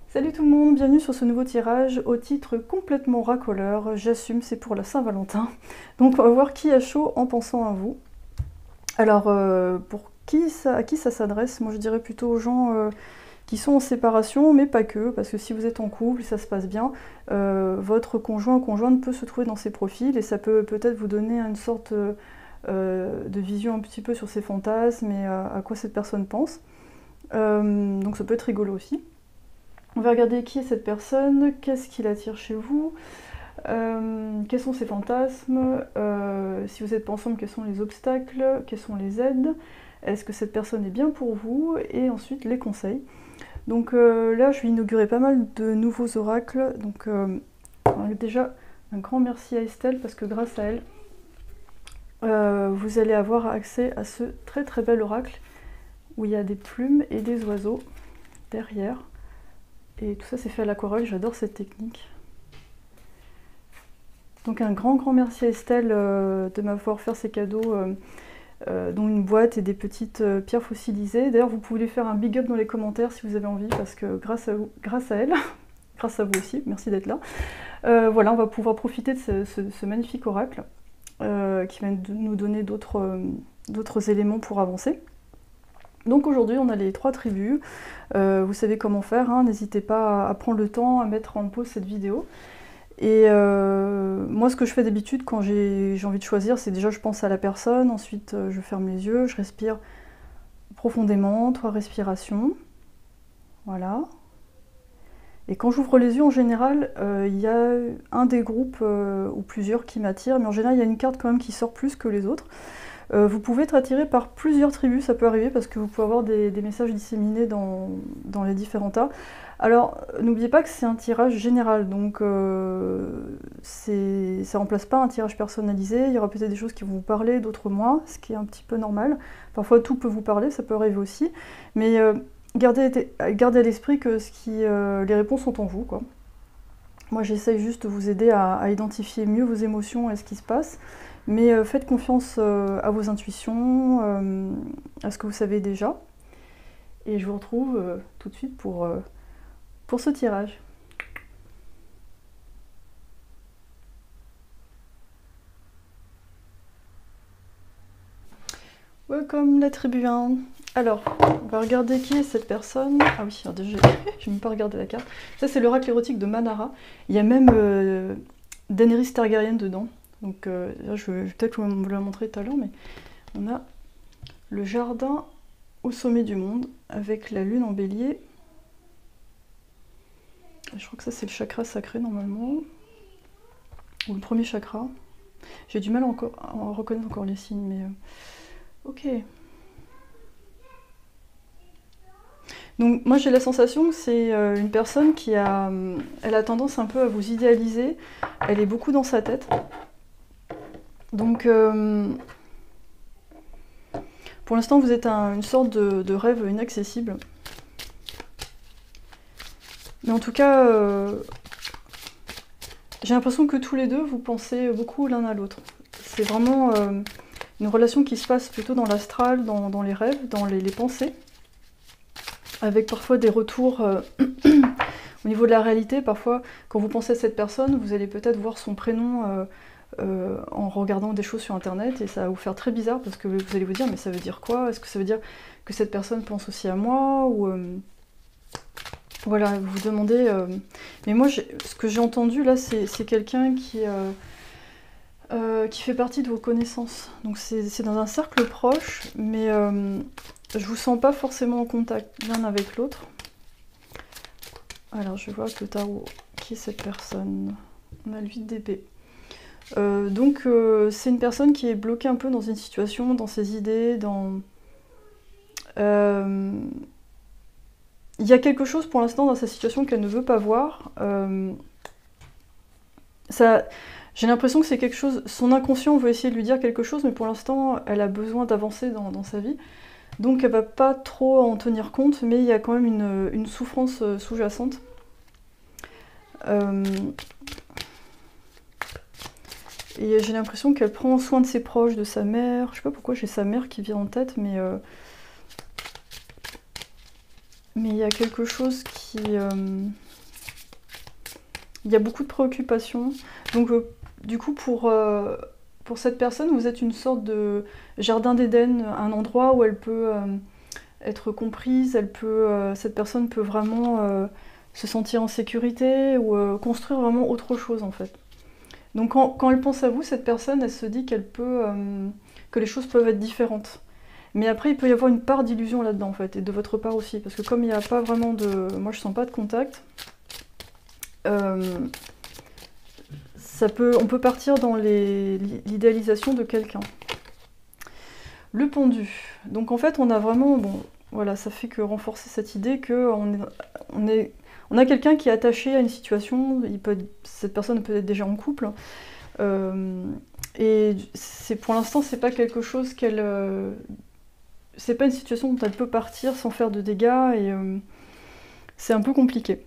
Salut tout le monde, bienvenue sur ce nouveau tirage au titre complètement racoleur. J'assume, c'est pour la Saint-Valentin. Donc on va voir qui a chaud en pensant à vous. Alors à qui ça s'adresse? Moi je dirais plutôt aux gens qui sont en séparation, mais pas que, parce que si vous êtes en couple, ça se passe bien, votre conjoint ou conjointe peut se trouver dans ces profils et ça peut peut-être vous donner une sorte de vision un petit peu sur ses fantasmes et à quoi cette personne pense. Donc ça peut être rigolo aussi. On va regarder qui est cette personne, qu'est-ce qui l'attire chez vous, quels sont ses fantasmes, si vous n'êtes pas ensemble, quels sont les obstacles, quelles sont les aides, est-ce que cette personne est bien pour vous, et ensuite les conseils. Donc là, je vais inaugurer pas mal de nouveaux oracles, donc déjà un grand merci à Estelle, parce que grâce à elle, vous allez avoir accès à ce très très bel oracle, où il y a des plumes et des oiseaux derrière. Et tout ça c'est fait à l'aquarelle, j'adore cette technique. Donc un grand merci à Estelle de m'avoir offert ces cadeaux, dont une boîte et des petites pierres fossilisées. D'ailleurs vous pouvez lui faire un big up dans les commentaires si vous avez envie, parce que grâce à elle, grâce à vous aussi, merci d'être là. Voilà, on va pouvoir profiter de ce magnifique oracle qui va nous donner d'autres éléments pour avancer. Donc aujourd'hui on a les 3 tribus, vous savez comment faire, hein, n'hésitez pas à prendre le temps, à mettre en pause cette vidéo. Et moi ce que je fais d'habitude quand j'ai envie de choisir, c'est déjà je pense à la personne, ensuite je ferme les yeux, je respire profondément, 3 respirations, voilà. Et quand j'ouvre les yeux en général, il y a un des groupes ou plusieurs qui m'attirent, mais en général il y a une carte quand même qui sort plus que les autres. Vous pouvez être attiré par plusieurs tribus, ça peut arriver parce que vous pouvez avoir des messages disséminés dans les différents tas. Alors n'oubliez pas que c'est un tirage général, donc ça remplace pas un tirage personnalisé, il y aura peut-être des choses qui vont vous parler, d'autres moins, ce qui est un petit peu normal. Parfois tout peut vous parler, ça peut arriver aussi, mais gardez à l'esprit que les réponses sont en vous, quoi. Moi j'essaye juste de vous aider à identifier mieux vos émotions et ce qui se passe. Mais faites confiance à vos intuitions, à ce que vous savez déjà. Et je vous retrouve tout de suite pour ce tirage. Welcome la tribu 1. Alors, on va regarder qui est cette personne. Ah oui, alors déjà, je n'ai même pas regardé la carte. Ça c'est l'oracle érotique de Manara. Il y a même Daenerys Targaryen dedans. Donc là, je vais peut-être vous la montrer tout à l'heure, mais on a le jardin au sommet du monde, avec la lune en bélier. Je crois que ça c'est le chakra sacré normalement, ou le premier chakra. J'ai du mal à reconnaître encore les signes, mais ok. Donc moi j'ai la sensation que c'est une personne elle a tendance un peu à vous idéaliser, elle est beaucoup dans sa tête. Donc pour l'instant vous êtes une sorte de rêve inaccessible. Mais en tout cas, j'ai l'impression que tous les deux vous pensez beaucoup l'un à l'autre. C'est vraiment une relation qui se passe plutôt dans l'astral, dans les rêves, dans les pensées, avec parfois des retours au niveau de la réalité. Parfois, quand vous pensez à cette personne, vous allez peut-être voir son prénom en regardant des choses sur internet, et ça va vous faire très bizarre parce que vous allez vous dire mais ça veut dire quoi? Est-ce que ça veut dire que cette personne pense aussi à moi? Ou voilà, vous vous demandez... Mais moi, ce que j'ai entendu là, c'est quelqu'un qui fait partie de vos connaissances. Donc c'est dans un cercle proche, mais je vous sens pas forcément en contact l'un avec l'autre. Alors je vois que le tarot, qui est cette personne? On a le 8 d'épée. Donc c'est une personne qui est bloquée un peu dans une situation, dans ses idées, dans... Il y a quelque chose pour l'instant dans sa situation qu'elle ne veut pas voir. J'ai l'impression que c'est quelque chose... Son inconscient veut essayer de lui dire quelque chose, mais pour l'instant, elle a besoin d'avancer dans sa vie. Donc elle va pas trop en tenir compte, mais il y a quand même une souffrance sous-jacente. Et j'ai l'impression qu'elle prend soin de ses proches, de sa mère. Je sais pas pourquoi j'ai sa mère qui vient en tête, mais... Mais il y a quelque chose qui... il y a beaucoup de préoccupations. Donc du coup, pour cette personne, vous êtes une sorte de jardin d'Éden, un endroit où elle peut être comprise, cette personne peut vraiment se sentir en sécurité ou construire vraiment autre chose en fait. Donc quand elle pense à vous, cette personne, elle se dit que les choses peuvent être différentes. Mais après, il peut y avoir une part d'illusion là-dedans en fait, et de votre part aussi, parce que comme il n'y a pas vraiment de... Moi, je sens pas de contact. On peut partir dans l'idéalisation de quelqu'un. Le pendu. Donc en fait, on a vraiment... Bon, voilà, ça fait que renforcer cette idée qu'on on a quelqu'un qui est attaché à une situation, cette personne peut être déjà en couple, et pour l'instant, c'est pas quelque chose c'est pas une situation dont elle peut partir sans faire de dégâts, et c'est un peu compliqué.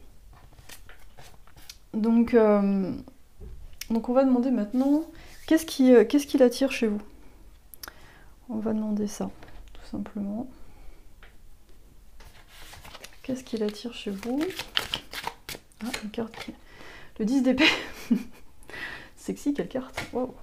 Donc on va demander maintenant, qu'est-ce qui l'attire chez vous? On va demander ça, tout simplement. Qu'est-ce qui l'attire chez vous? Ah, une carte. Le 10 d'épée. Sexy, quelle carte. Wow.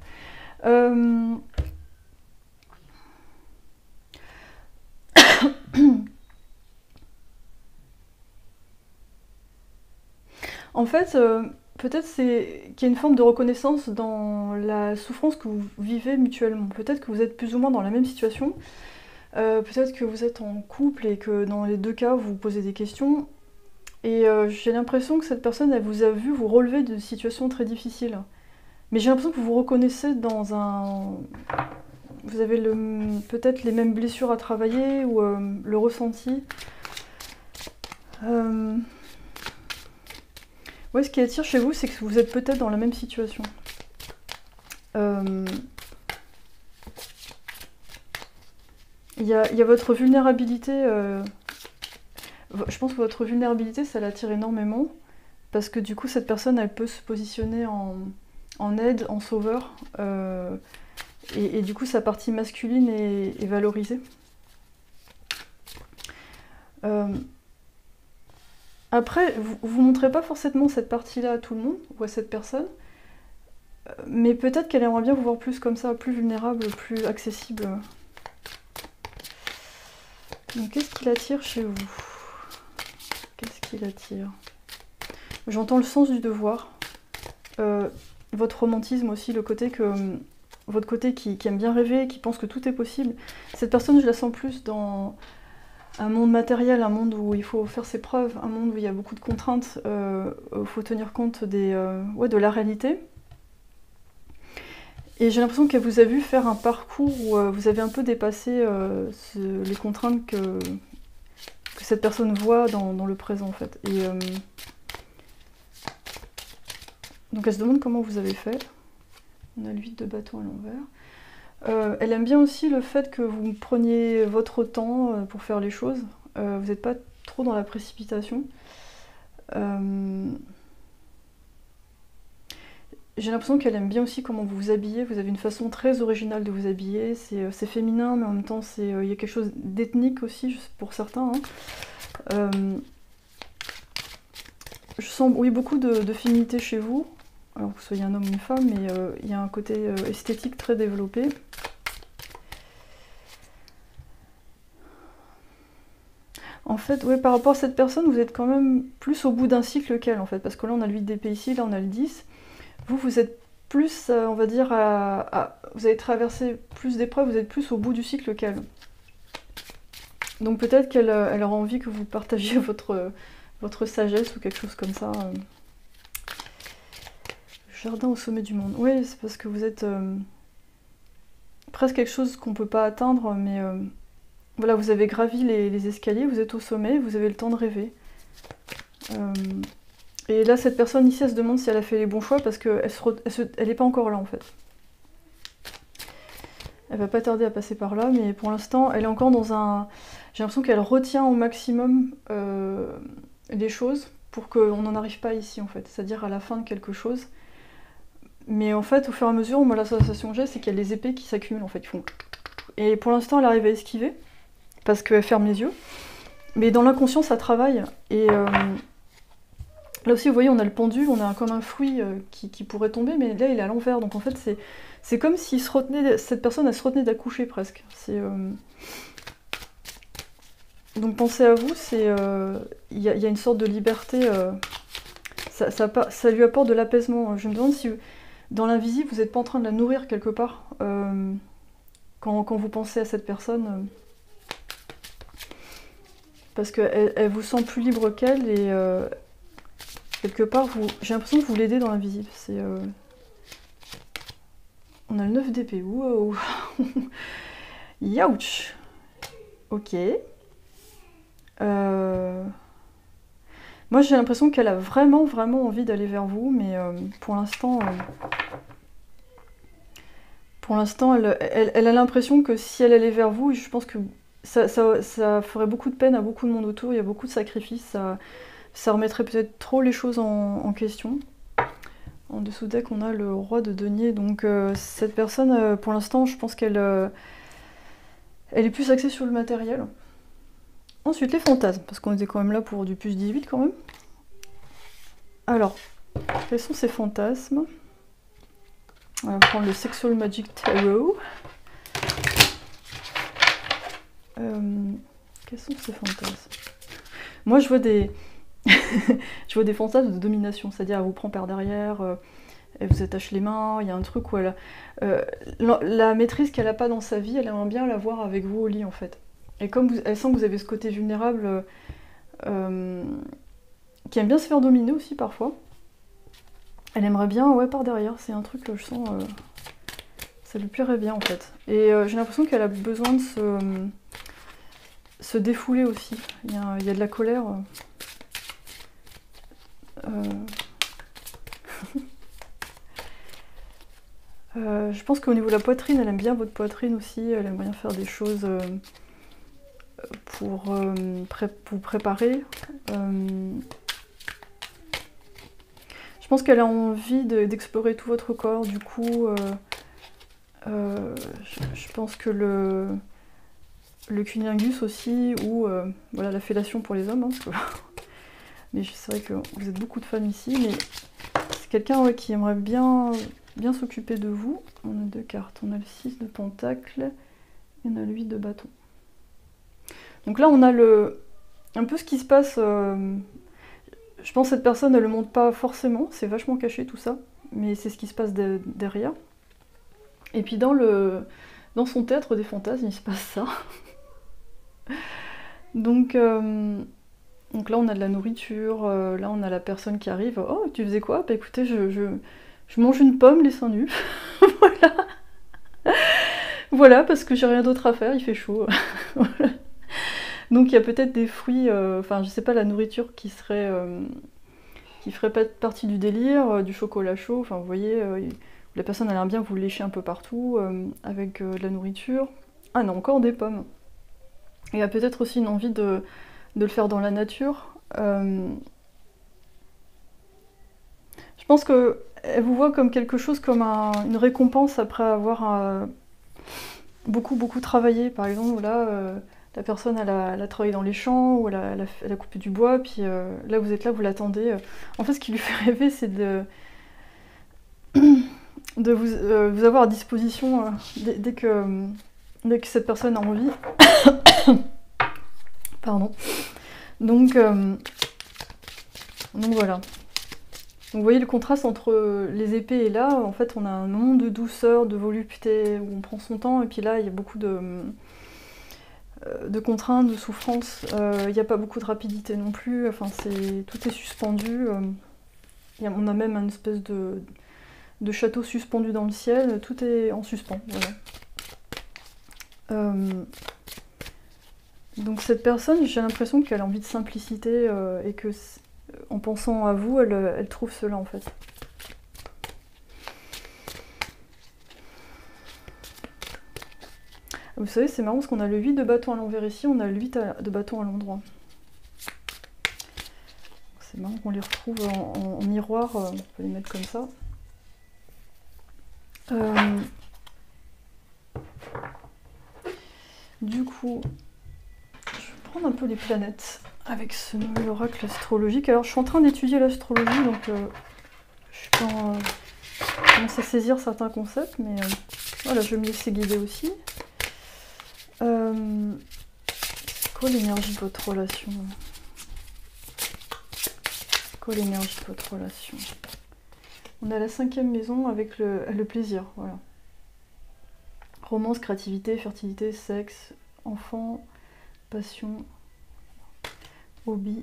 En fait, peut-être qu'il y a une forme de reconnaissance dans la souffrance que vous vivez mutuellement. Peut-être que vous êtes plus ou moins dans la même situation. Peut-être que vous êtes en couple et que dans les deux cas, vous vous posez des questions. Et j'ai l'impression que cette personne, elle vous a vu vous relever de situations très difficiles. Mais j'ai l'impression que vous vous reconnaissez dans un... Vous avez peut-être les mêmes blessures à travailler ou le ressenti. Ouais, ce qui attire chez vous, c'est que vous êtes peut-être dans la même situation. Il y a votre vulnérabilité. Je pense que votre vulnérabilité, ça l'attire énormément. Parce que du coup, cette personne, elle peut se positionner en aide, en sauveur. Et du coup, sa partie masculine est valorisée. Après, vous ne montrez pas forcément cette partie-là à tout le monde, ou à cette personne. Mais peut-être qu'elle aimerait bien vous voir plus comme ça, plus vulnérable, plus accessible. Donc, qu'est-ce qui l'attire chez vous? Qu'est-ce qui l'attire? J'entends le sens du devoir. Votre romantisme aussi, votre côté qui aime bien rêver, qui pense que tout est possible. Cette personne, je la sens plus dans un monde matériel, un monde où il faut faire ses preuves, un monde où il y a beaucoup de contraintes, où il faut tenir compte de la réalité. Et j'ai l'impression qu'elle vous a vu faire un parcours où vous avez un peu dépassé les contraintes que cette personne voit dans le présent en fait. Et donc elle se demande comment vous avez fait. On a le 8 de bâton à l'envers. Elle aime bien aussi le fait que vous preniez votre temps pour faire les choses. Vous n'êtes pas trop dans la précipitation. J'ai l'impression qu'elle aime bien aussi comment vous vous habillez. Vous avez une façon très originale de vous habiller. C'est féminin, mais en même temps, il y a quelque chose d'ethnique aussi, pour certains. Hein. Je sens beaucoup de féminité chez vous. Alors que vous soyez un homme ou une femme, mais il y a un côté esthétique très développé. En fait, ouais, par rapport à cette personne, vous êtes quand même plus au bout d'un cycle qu'elle, en fait. Parce que là, on a le 8 d'épée ici, là, on a le 10. Vous êtes plus, on va dire, vous avez traversé plus d'épreuves, vous êtes plus au bout du cycle qu'elle. Donc peut-être qu'elle aura envie que vous partagiez votre sagesse ou quelque chose comme ça. Jardin au sommet du monde. Oui, c'est parce que vous êtes presque quelque chose qu'on ne peut pas atteindre, mais voilà, vous avez gravi les escaliers, vous êtes au sommet, vous avez le temps de rêver. Et là, cette personne ici, elle se demande si elle a fait les bons choix parce qu'elle n'est pas encore là en fait. Elle va pas tarder à passer par là, mais pour l'instant, elle est encore dans un... J'ai l'impression qu'elle retient au maximum les choses pour qu'on n'en arrive pas ici en fait, c'est-à-dire à la fin de quelque chose. Mais en fait, au fur et à mesure, moi la sensation que j'ai, c'est qu'il y a les épées qui s'accumulent en fait, ils font... Et pour l'instant, elle arrive à esquiver, parce qu'elle ferme les yeux. Mais dans l'inconscient, ça travaille. Et là aussi, vous voyez, on a le pendule, on a comme un fruit qui pourrait tomber, mais là, il est à l'envers. Donc en fait, c'est comme si cette personne, elle se retenait d'accoucher presque. Donc pensez à vous, il y a une sorte de liberté, ça lui apporte de l'apaisement. Je me demande si dans l'invisible, vous n'êtes pas en train de la nourrir quelque part quand vous pensez à cette personne. Parce qu'elle vous sent plus libre qu'elle et quelque part, j'ai l'impression que vous l'aidez dans l'invisible. On a le 9 d'épée. Wow. Youch. Ok. Moi j'ai l'impression qu'elle a vraiment envie d'aller vers vous, mais pour l'instant elle a l'impression que si elle allait vers vous, je pense que ça ferait beaucoup de peine à beaucoup de monde autour, il y a beaucoup de sacrifices, ça remettrait peut-être trop les choses en question. En dessous deck on a le roi de denier, donc cette personne pour l'instant je pense qu'elle est plus axée sur le matériel. Ensuite, les fantasmes, parce qu'on était quand même là pour du plus 18 quand même. Alors, quels sont ces fantasmes? On va prendre le Sexual Magic Tarot. Quels sont ces fantasmes? Moi, je vois des... je vois des fantasmes de domination, c'est-à-dire elle vous prend par derrière, elle vous attache les mains, il y a un truc où la maîtrise qu'elle n'a pas dans sa vie, elle aimerait bien l'avoir avec vous au lit en fait. Et comme elle sent que vous avez ce côté vulnérable qui aime bien se faire dominer aussi parfois, elle aimerait bien, ouais, par derrière, c'est un truc que je sens, ça lui plairait bien en fait. Et j'ai l'impression qu'elle a besoin de se défouler aussi. Il y a de la colère. Je pense qu'au niveau de la poitrine, elle aime bien votre poitrine aussi, elle aime bien faire des choses pour vous préparer. Je pense qu'elle a envie d'explorer tout votre corps, du coup, je pense que le cunnilingus aussi, ou voilà, la fellation pour les hommes, hein, parce que mais c'est vrai que vous êtes beaucoup de femmes ici, mais c'est quelqu'un qui aimerait bien s'occuper de vous. On a 2 cartes, on a le 6 de pentacle et on a le 8 de bâton. Donc là on a un peu ce qui se passe, je pense que cette personne elle le montre pas forcément, c'est vachement caché tout ça, mais c'est ce qui se passe derrière. Et puis dans son théâtre des fantasmes il se passe ça. Donc là on a de la nourriture, là on a la personne qui arrive, oh tu faisais quoi? Bah écoutez je mange une pomme les seins nus, voilà. Voilà, parce que j'ai rien d'autre à faire, il fait chaud. Voilà. Donc il y a peut-être des fruits, enfin je sais pas, la nourriture qui ferait partie du délire, du chocolat chaud, enfin vous voyez, la personne elle aime bien vous lécher un peu partout, avec de la nourriture. Ah non, encore des pommes. Il y a peut-être aussi une envie de le faire dans la nature. Je pense qu'elle vous voit comme quelque chose, comme une récompense après avoir beaucoup travaillé. Par exemple, là, la personne elle a travaillé dans les champs, ou elle a coupé du bois, puis là vous êtes là, vous l'attendez. En fait, ce qui lui fait rêver, c'est de vous avoir à disposition dès que cette personne a envie. Pardon. Donc voilà. Donc vous voyez le contraste entre les épées et là, en fait on a un moment de douceur, de volupté, où on prend son temps, et puis là il y a beaucoup de contraintes, de souffrances, il n'y a pas beaucoup de rapidité non plus, enfin tout est suspendu, on a même une espèce de château suspendu dans le ciel, tout est en suspens, voilà. Donc cette personne, j'ai l'impression qu'elle a envie de simplicité et que en pensant à vous, elle trouve cela en fait. Vous savez, c'est marrant parce qu'on a le 8 de bâton à l'envers ici, on a le 8 de bâton à l'endroit. C'est marrant qu'on les retrouve en miroir, on peut les mettre comme ça. Du coup, je prendre un peu les planètes avec ce nouvel oracle astrologique. Alors je suis en train d'étudier l'astrologie, donc je suis pas je commence à saisir certains concepts, mais voilà, je vais me laisser guider aussi. C'est quoi l'énergie de votre relation? C'est quoi l'énergie de votre relation? On a la 5e maison avec le plaisir, voilà. Romance, créativité, fertilité, sexe, enfant, passion, hobby.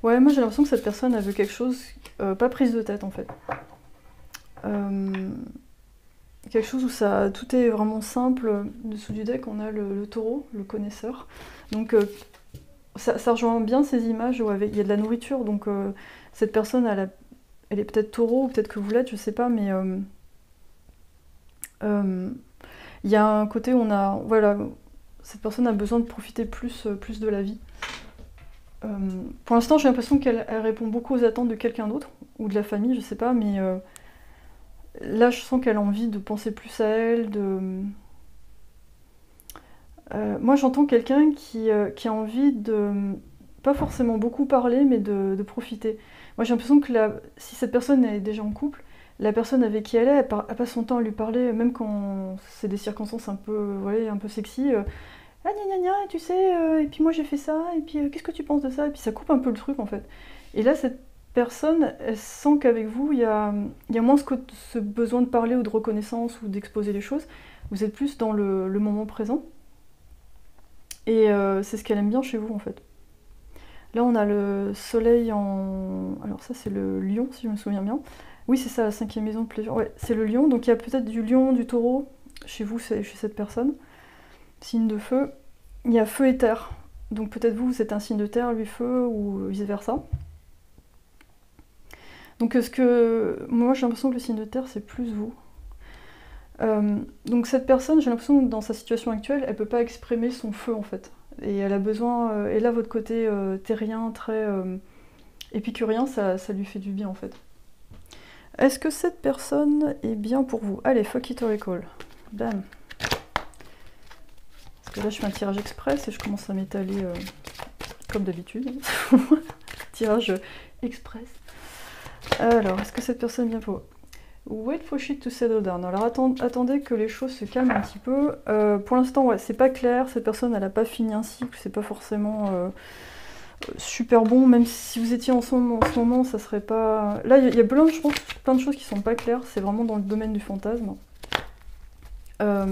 Ouais, moi j'ai l'impression que cette personne, elle veut quelque chose, pas prise de tête en fait. Quelque chose où tout est vraiment simple. Dessous du deck, on a le taureau, le connaisseur. Donc ça rejoint bien ces images où il y a de la nourriture. Donc cette personne, elle est peut-être taureau, ou peut-être que vous l'êtes, je sais pas, mais il y a un côté où voilà, cette personne a besoin de profiter plus de la vie. Pour l'instant, j'ai l'impression qu'elle répond beaucoup aux attentes de quelqu'un d'autre, ou de la famille, je sais pas, mais là, je sens qu'elle a envie de penser plus à elle, moi, j'entends quelqu'un qui a envie de, pas forcément beaucoup parler, mais de profiter. Moi, j'ai l'impression que si cette personne est déjà en couple, la personne avec qui elle passe son temps à lui parler, même quand c'est des circonstances un peu, ouais, un peu sexy. Ah, gna gna gna, et tu sais, et puis moi j'ai fait ça, et puis qu'est-ce que tu penses de ça? Et puis ça coupe un peu le truc en fait. Et là, cette personne, elle sent qu'avec vous, il y a moins ce besoin de parler ou de reconnaissance ou d'exposer les choses. Vous êtes plus dans le moment présent. Et c'est ce qu'elle aime bien chez vous en fait. Là, on a le soleil en... Alors ça, c'est le lion, si je me souviens bien. Oui, c'est ça, la 5e maison de plaisir. Ouais, c'est le lion. Donc il y a peut-être du lion, du taureau chez vous, chez cette personne. Signe de feu. Il y a feu et terre. Donc peut-être vous êtes un signe de terre, lui feu, ou vice-versa. Donc moi, j'ai l'impression que le signe de terre, c'est plus vous. Donc cette personne, j'ai l'impression que dans sa situation actuelle, elle peut pas exprimer son feu en fait. Et elle a besoin... et là, votre côté terrien, très épicurien, ça lui fait du bien en fait. Est-ce que cette personne est bien pour vous? Allez, fuck it or recall. Bam. Parce que là, je fais un tirage express et je commence à m'étaler comme d'habitude. Tirage express. Alors, est-ce que cette personne est bien pour vous? Wait for shit to settle down. Alors attendez que les choses se calment un petit peu. Pour l'instant, ouais, c'est pas clair. Cette personne, elle a pas fini un cycle. C'est pas forcément super bon. Même si vous étiez ensemble en ce moment, ça serait pas... Là, il y a plein de choses qui sont pas claires. C'est vraiment dans le domaine du fantasme. Moi,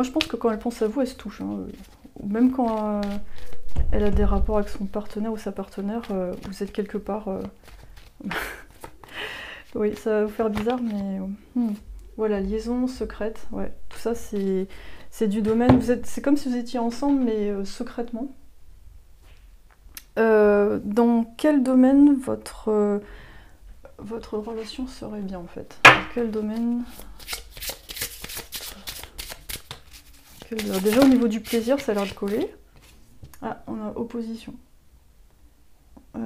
je pense que quand elle pense à vous, elle se touche. Hein. Même quand elle a des rapports avec son partenaire ou sa partenaire, vous êtes quelque part... Oui, ça va vous faire bizarre, mais... Voilà, liaison secrète, ouais. Tout ça, c'est du domaine... C'est comme si vous étiez ensemble, mais secrètement. Dans quel domaine votre relation serait bien, en fait? Dans quel domaine... Déjà, au niveau du plaisir, ça a l'air de coller. Ah, on a opposition. Ok.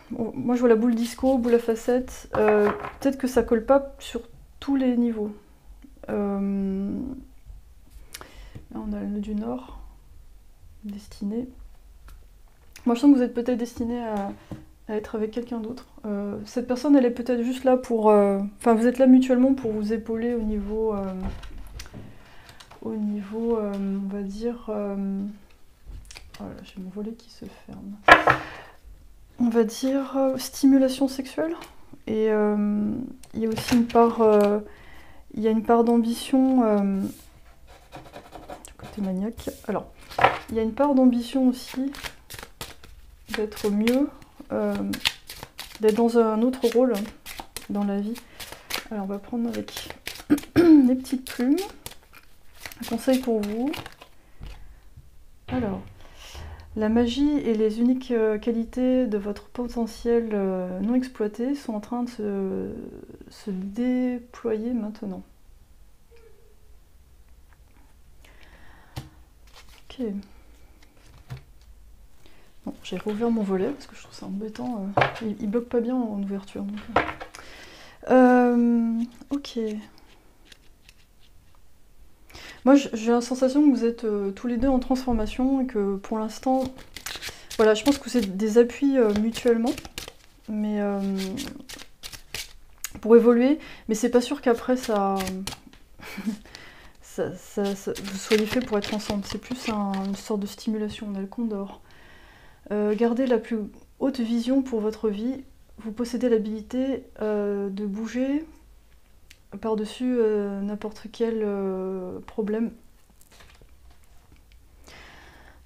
Bon, moi, je vois la boule disco, boule à facettes. Peut-être que ça colle pas sur tous les niveaux. Là, on a le nœud du Nord. Destiné. Moi, je sens que vous êtes peut-être destiné à être avec quelqu'un d'autre. Cette personne, elle est peut-être juste là pour... Enfin, vous êtes là mutuellement pour vous épauler au niveau, on va dire... Voilà, j'ai mon volet qui se ferme. On va dire stimulation sexuelle. Et il y a aussi une part... il y a une part d'ambition... du côté maniaque. Alors, il y a une part d'ambition aussi d'être mieux... d'être dans un autre rôle dans la vie. Alors on va prendre avec des petites plumes. Un conseil pour vous. Alors, la magie et les uniques qualités de votre potentiel non exploité sont en train de se déployer maintenant. Ok. Bon, j'ai rouvert mon volet parce que je trouve ça embêtant. Il bloque pas bien en ouverture. Donc. Ok. Moi, j'ai la sensation que vous êtes tous les deux en transformation et que pour l'instant, voilà, je pense que c'est des appuis mutuellement, mais pour évoluer, mais c'est pas sûr qu'après ça, vous soyez fait pour être ensemble. C'est plus une sorte de stimulation. On a le Condor. Gardez la plus haute vision pour votre vie. Vous possédez l'habilité de bouger par-dessus n'importe quel problème.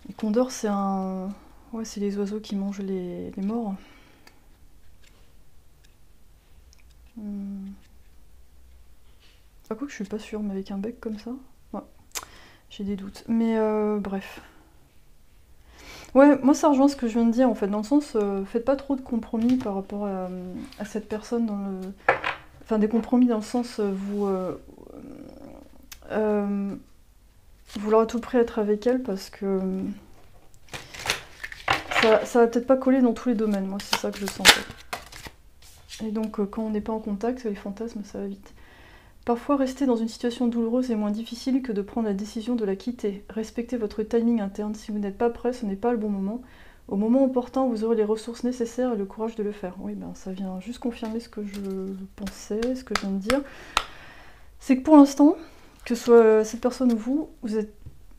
Le Condor, c'est un... Ouais, c'est les oiseaux qui mangent les morts. Ah, quoi que je suis pas sûre, mais avec un bec comme ça, ouais, j'ai des doutes. Mais bref. Ouais, moi ça rejoint ce que je viens de dire en fait, dans le sens, faites pas trop de compromis par rapport à cette personne dans le... Enfin, des compromis dans le sens, vouloir à tout prix être avec elle parce que ça va peut-être pas coller dans tous les domaines, moi c'est ça que je sens en fait. Et donc quand on n'est pas en contact, les fantasmes ça va vite. Parfois rester dans une situation douloureuse est moins difficile que de prendre la décision de la quitter. Respectez votre timing interne, si vous n'êtes pas prêt, ce n'est pas le bon moment. Au moment opportun, vous aurez les ressources nécessaires et le courage de le faire. Oui, ben ça vient juste confirmer ce que je pensais, ce que je viens de dire. C'est que pour l'instant, que ce soit cette personne ou vous êtes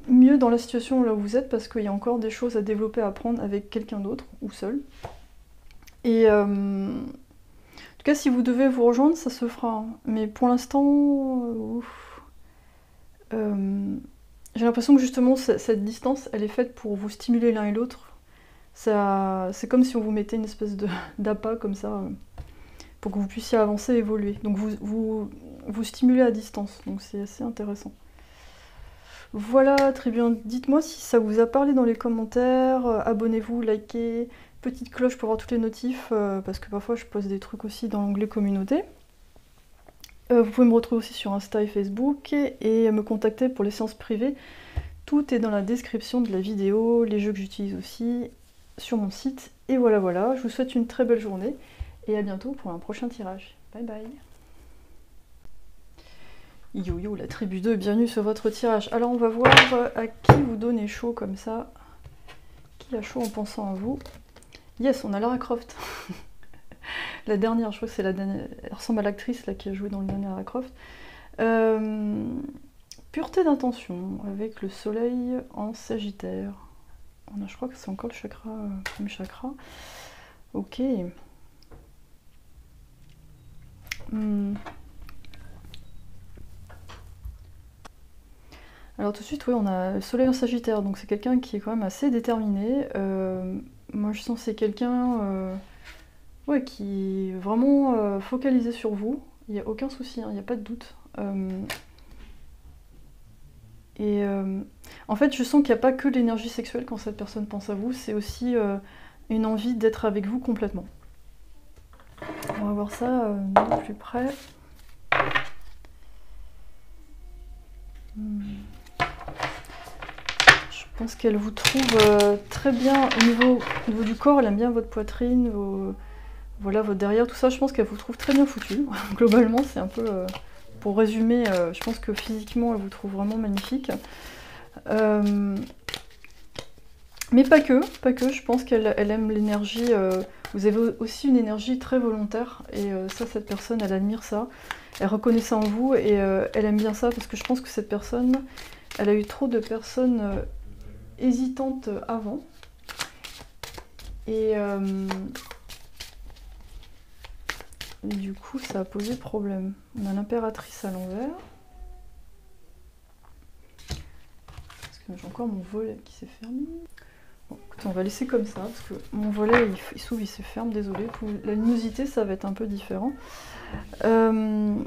mieux dans la situation là où vous êtes parce qu'il y a encore des choses à développer, à apprendre avec quelqu'un d'autre ou seul. Et en tout cas, si vous devez vous rejoindre, ça se fera. Mais pour l'instant, j'ai l'impression que justement cette distance, elle est faite pour vous stimuler l'un et l'autre. C'est comme si on vous mettait une espèce d'appât comme ça, pour que vous puissiez avancer et évoluer. Donc vous stimulez à distance, donc c'est assez intéressant. Voilà, très bien. Dites-moi si ça vous a parlé dans les commentaires. Abonnez-vous, likez, petite cloche pour avoir toutes les notifs, parce que parfois je poste des trucs aussi dans l'onglet communauté. Vous pouvez me retrouver aussi sur Insta et Facebook et me contacter pour les séances privées. Tout est dans la description de la vidéo, les jeux que j'utilise aussi sur mon site. Et voilà, voilà, je vous souhaite une très belle journée et à bientôt pour un prochain tirage. Bye bye. Yo yo, la tribu 2, bienvenue sur votre tirage. Alors on va voir à qui vous donnez chaud comme ça. Qui a chaud en pensant à vous? Yes, on a Lara Croft. La dernière, je crois que c'est la dernière. Elle ressemble à l'actrice là qui a joué dans le dernier Lara Croft. Pureté d'intention avec le soleil en Sagittaire. Je crois que c'est encore le chakra, premier chakra. Ok. Alors tout de suite, oui, on a le soleil en Sagittaire, donc c'est quelqu'un qui est quand même assez déterminé. Moi je sens que c'est quelqu'un ouais, qui est vraiment focalisé sur vous. Il n'y a aucun souci, il n'y a pas de doute. En fait, je sens qu'il n'y a pas que l'énergie sexuelle quand cette personne pense à vous, c'est aussi une envie d'être avec vous complètement. On va voir ça de plus près. Je pense qu'elle vous trouve très bien au niveau du corps, elle aime bien votre poitrine, voilà, votre derrière, tout ça, je pense qu'elle vous trouve très bien foutu. Globalement, c'est un peu... pour résumer, je pense que physiquement, elle vous trouve vraiment magnifique. Mais pas que, je pense qu'elle aime l'énergie. Vous avez aussi une énergie très volontaire, et ça, cette personne, elle admire ça. Elle reconnaît ça en vous, et elle aime bien ça, parce que je pense que cette personne, elle a eu trop de personnes hésitantes avant. Et du coup, ça a posé problème. On a l'impératrice à l'envers. Parce que j'ai encore mon volet qui s'est fermé. Bon, écoutez, on va laisser comme ça, parce que mon volet, il s'ouvre, il se ferme, désolé. Pour la luminosité, ça va être un peu différent. Impératrice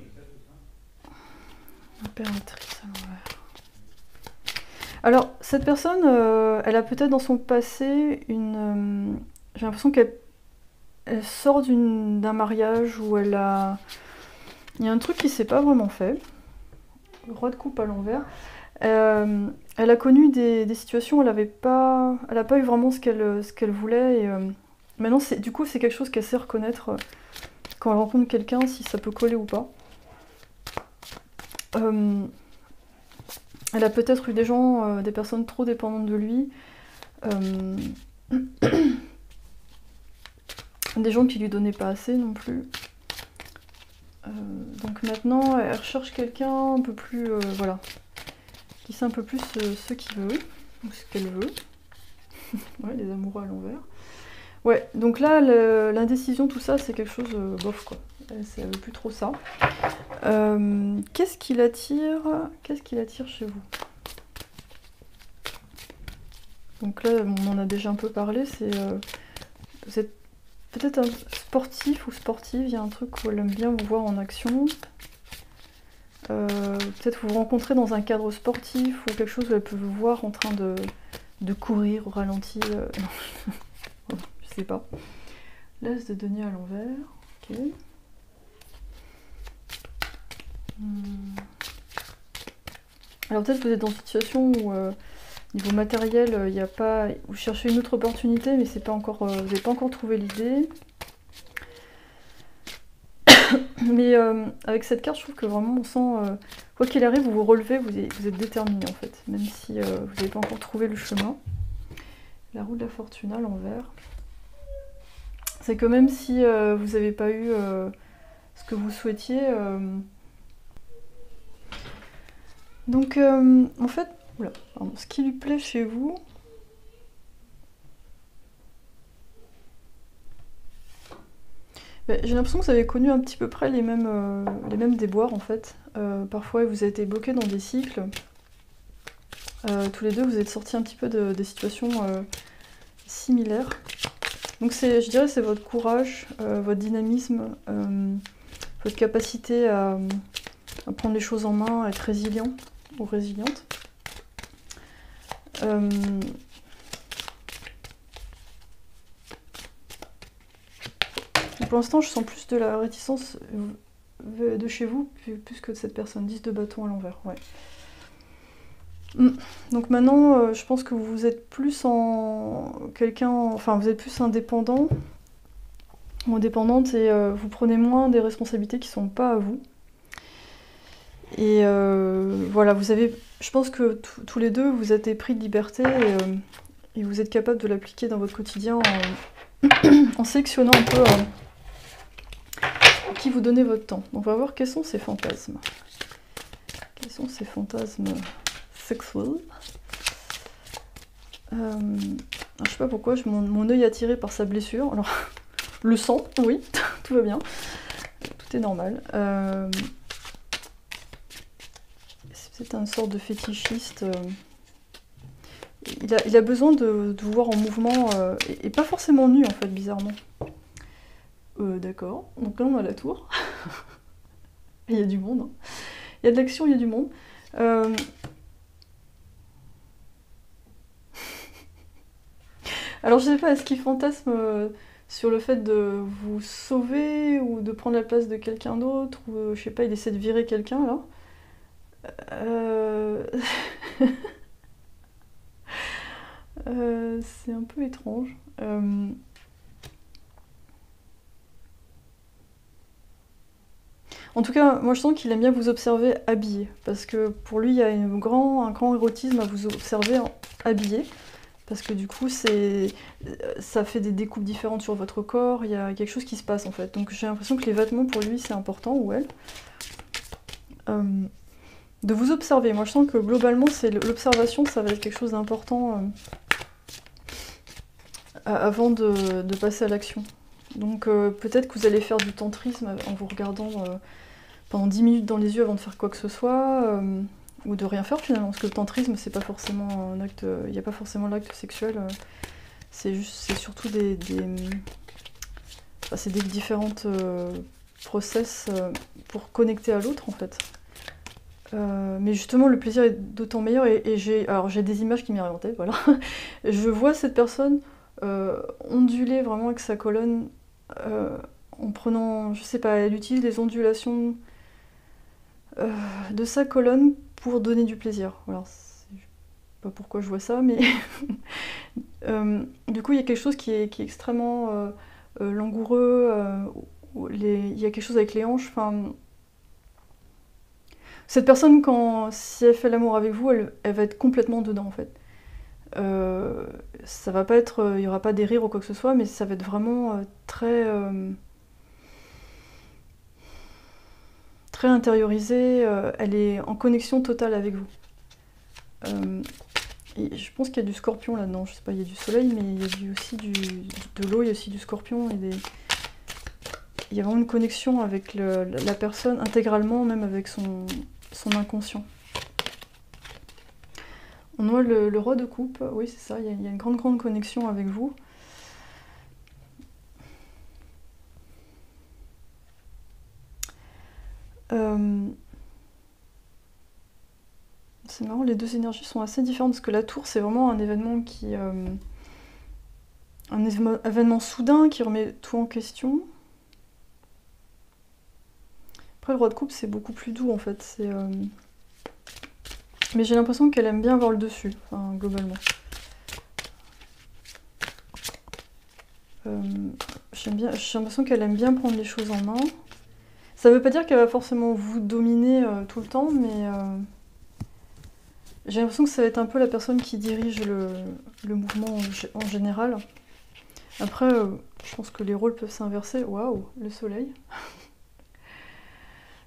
à l'envers. Alors, cette personne, elle a peut-être dans son passé une... j'ai l'impression qu'elle sort d'un mariage où elle a... Il y a un truc qui s'est pas vraiment fait. Le roi de coupe à l'envers. Elle a connu des situations où elle n'a pas eu vraiment ce qu'elle voulait. Et, maintenant, du coup, c'est quelque chose qu'elle sait reconnaître quand elle rencontre quelqu'un, si ça peut coller ou pas. Elle a peut-être eu des gens, des personnes trop dépendantes de lui, des gens qui lui donnaient pas assez non plus. Donc maintenant, elle recherche quelqu'un un peu plus, voilà, qui sait un peu plus ce qu'il veut, ou ce qu'elle veut. Ouais, les amoureux à l'envers. Ouais, donc là, l'indécision, tout ça, c'est quelque chose, bof quoi. Elle veut plus trop ça. Qu'est-ce qui l'attire chez vous? Donc là, on en a déjà un peu parlé, vous êtes peut-être un sportif ou sportive, il y a un truc où elle aime bien vous voir en action. Peut-être vous vous rencontrez dans un cadre sportif ou quelque chose où elle peut vous voir en train de courir au ralenti. Non, je sais pas. L'as de denier à l'envers. Ok. Alors peut-être que vous êtes dans une situation où niveau matériel, il n'y a pas. Vous cherchez une autre opportunité, mais c'est pas encore. Vous n'avez pas encore trouvé l'idée. Mais avec cette carte, je trouve que vraiment on sent, quoi qu'il arrive, vous vous relevez, vous êtes déterminé en fait, même si vous n'avez pas encore trouvé le chemin. La roue de la fortune à l'envers. C'est que même si vous n'avez pas eu ce que vous souhaitiez, donc en fait, oula, pardon, ce qui lui plaît chez vous, j'ai l'impression que vous avez connu un petit peu près les mêmes déboires en fait. Parfois vous avez été bloqué dans des cycles. Tous les deux vous êtes sortis un petit peu des situations similaires. Donc je dirais c'est votre courage, votre dynamisme, votre capacité à prendre les choses en main, à être résilient ou résiliente. Pour l'instant, je sens plus de la réticence de chez vous, plus que de cette personne. 10 de bâton à l'envers, ouais. Donc maintenant, je pense que vous êtes plus vous êtes plus indépendant ou indépendante et vous prenez moins des responsabilités qui sont pas à vous. Et voilà, je pense que tous les deux, vous êtes épris de liberté et vous êtes capable de l'appliquer dans votre quotidien en sélectionnant un peu qui vous donnez votre temps. On va voir quels sont ces fantasmes. Quels sont ces fantasmes sexuels. Je sais pas pourquoi, mon œil est attiré par sa blessure. Alors, le sang, oui, tout va bien. Tout est normal. C'est peut-être une sorte de fétichiste. Il a besoin de vous voir en mouvement, et pas forcément nu en fait, bizarrement. D'accord, donc là on a la tour. Il y a du monde. Hein. Il y a de l'action, il y a du monde. Alors je sais pas, est-ce qu'il fantasme sur le fait de vous sauver ou de prendre la place de quelqu'un d'autre, ou je sais pas, il essaie de virer quelqu'un là. C'est un peu étrange. En tout cas, moi je sens qu'il aime bien vous observer habillé, parce que pour lui il y a un grand érotisme à vous observer habillé, parce que du coup ça fait des découpes différentes sur votre corps, il y a quelque chose qui se passe en fait. Donc j'ai l'impression que les vêtements pour lui c'est important, ou elle. De vous observer, moi je sens que globalement l'observation ça va être quelque chose d'important avant de passer à l'action. Donc peut-être que vous allez faire du tantrisme en vous regardant pendant 10 minutes dans les yeux avant de faire quoi que ce soit, ou de rien faire finalement, parce que le tantrisme c'est pas forcément un acte, il n'y a pas forcément l'acte sexuel, c'est surtout des différentes process pour connecter à l'autre en fait. Mais justement le plaisir est d'autant meilleur et j'ai des images qui m'y remontent, voilà. Je vois cette personne onduler vraiment avec sa colonne en prenant, je sais pas, elle utilise les ondulations de sa colonne pour donner du plaisir. Alors, je sais pas pourquoi je vois ça, mais du coup il y a quelque chose qui est extrêmement langoureux, il y a quelque chose avec les hanches. Enfin, cette personne, si elle fait l'amour avec vous, elle va être complètement dedans en fait. Ça va pas être, il y aura pas des rires ou quoi que ce soit, mais ça va être vraiment très intériorisé. Elle est en connexion totale avec vous. Et je pense qu'il y a du scorpion là-dedans. Je sais pas, il y a du soleil, mais il y a aussi de l'eau, il y a aussi du scorpion. Il y a vraiment une connexion avec la personne intégralement, même avec son inconscient. On voit le roi de coupe, oui c'est ça, il y a une grande connexion avec vous. C'est marrant, les deux énergies sont assez différentes parce que la tour c'est vraiment un événement un événement soudain qui remet tout en question. Après le roi de coupe c'est beaucoup plus doux en fait, mais j'ai l'impression qu'elle aime bien avoir le dessus, enfin, globalement. J'ai l'impression qu'elle aime bien prendre les choses en main. Ça veut pas dire qu'elle va forcément vous dominer tout le temps, mais j'ai l'impression que ça va être un peu la personne qui dirige le mouvement en général. Après, je pense que les rôles peuvent s'inverser. Waouh, le soleil.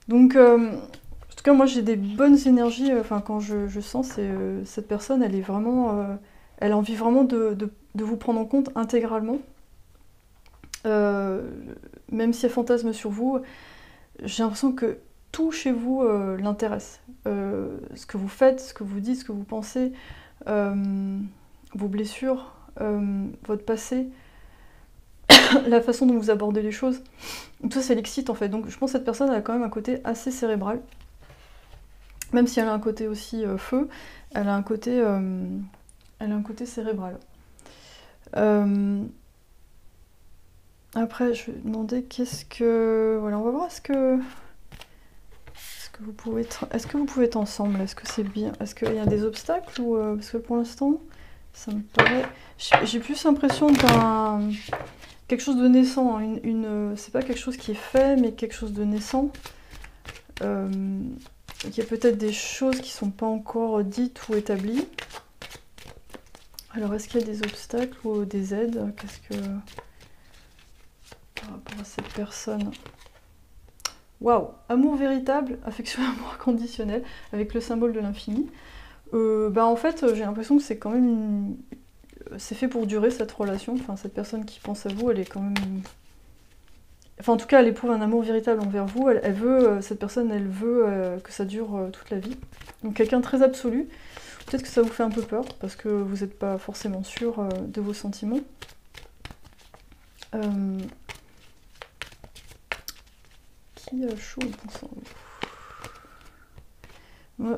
Donc, en tout cas, moi j'ai des bonnes énergies. Quand je sens, cette personne, elle est vraiment, elle a envie vraiment de vous prendre en compte intégralement. Même si elle fantasme sur vous, j'ai l'impression que tout chez vous l'intéresse. Ce que vous faites, ce que vous dites, ce que vous pensez, vos blessures, votre passé, la façon dont vous abordez les choses. Tout ça, ça l'excite en fait. Donc je pense que cette personne a quand même un côté assez cérébral. Même si elle a un côté aussi feu, elle a un côté cérébral. Après, je vais demander qu'est-ce que... Voilà, on va voir est-ce que vous pouvez être ensemble? Est-ce que c'est bien? Est-ce qu'il y a des obstacles ou parce que pour l'instant, ça me paraît... J'ai plus l'impression d'un... quelque chose de naissant. Hein, c'est pas quelque chose qui est fait, mais quelque chose de naissant. Il y a peut-être des choses qui sont pas encore dites ou établies. Alors, est-ce qu'il y a des obstacles ou des aides? Qu'est-ce que... par rapport à cette personne... Waouh, amour véritable, affection et amour conditionnel, avec le symbole de l'infini. En fait, j'ai l'impression que c'est quand même c'est fait pour durer cette relation. Enfin, cette personne qui pense à vous, elle est quand même... Enfin, en tout cas, elle éprouve un amour véritable envers vous. Elle veut, cette personne, elle veut que ça dure toute la vie. Donc quelqu'un de très absolu. Peut-être que ça vous fait un peu peur, parce que vous n'êtes pas forcément sûr de vos sentiments. Qui a chaud au pensant?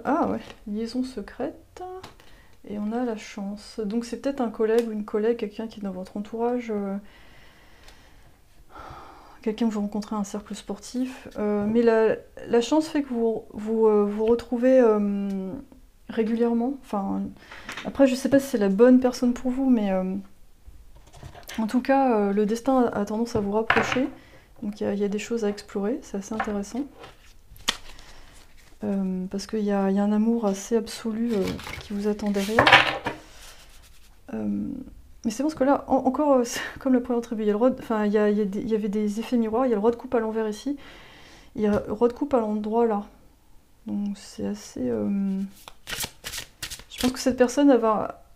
Ah ouais, liaison secrète. Et on a la chance. Donc c'est peut-être un collègue ou une collègue, quelqu'un qui est dans votre entourage. Quelqu'un que vous rencontrez à un cercle sportif. Mais la chance fait que vous retrouvez régulièrement. Enfin, après, je sais pas si c'est la bonne personne pour vous, mais en tout cas, le destin a tendance à vous rapprocher. Donc il y a des choses à explorer, c'est assez intéressant. Parce qu'il y a un amour assez absolu qui vous attend derrière. Mais c'est bon parce que là, encore, comme la première tribu, il y avait des effets miroirs, il y a le roi de coupe à l'envers ici, il y a le roi de coupe à l'endroit là. Donc c'est assez... Je pense que cette personne,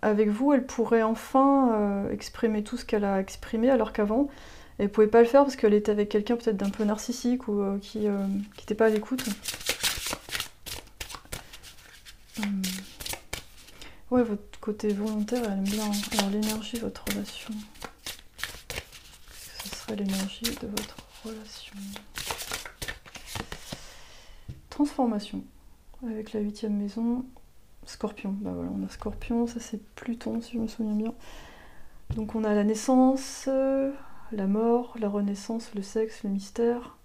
avec vous, elle pourrait enfin exprimer tout ce qu'elle a exprimé, alors qu'avant, elle ne pouvait pas le faire parce qu'elle était avec quelqu'un peut-être d'un peu narcissique ou qui n'était pas à l'écoute. Ouais, votre côté volontaire, elle aime bien. Alors l'énergie de votre relation. Qu'est-ce que ce serait l'énergie de votre relation? Transformation. Avec la 8e maison. Scorpion. Bah voilà, on a Scorpion, ça c'est Pluton si je me souviens bien. Donc on a la naissance, la mort, la renaissance, le sexe, le mystère.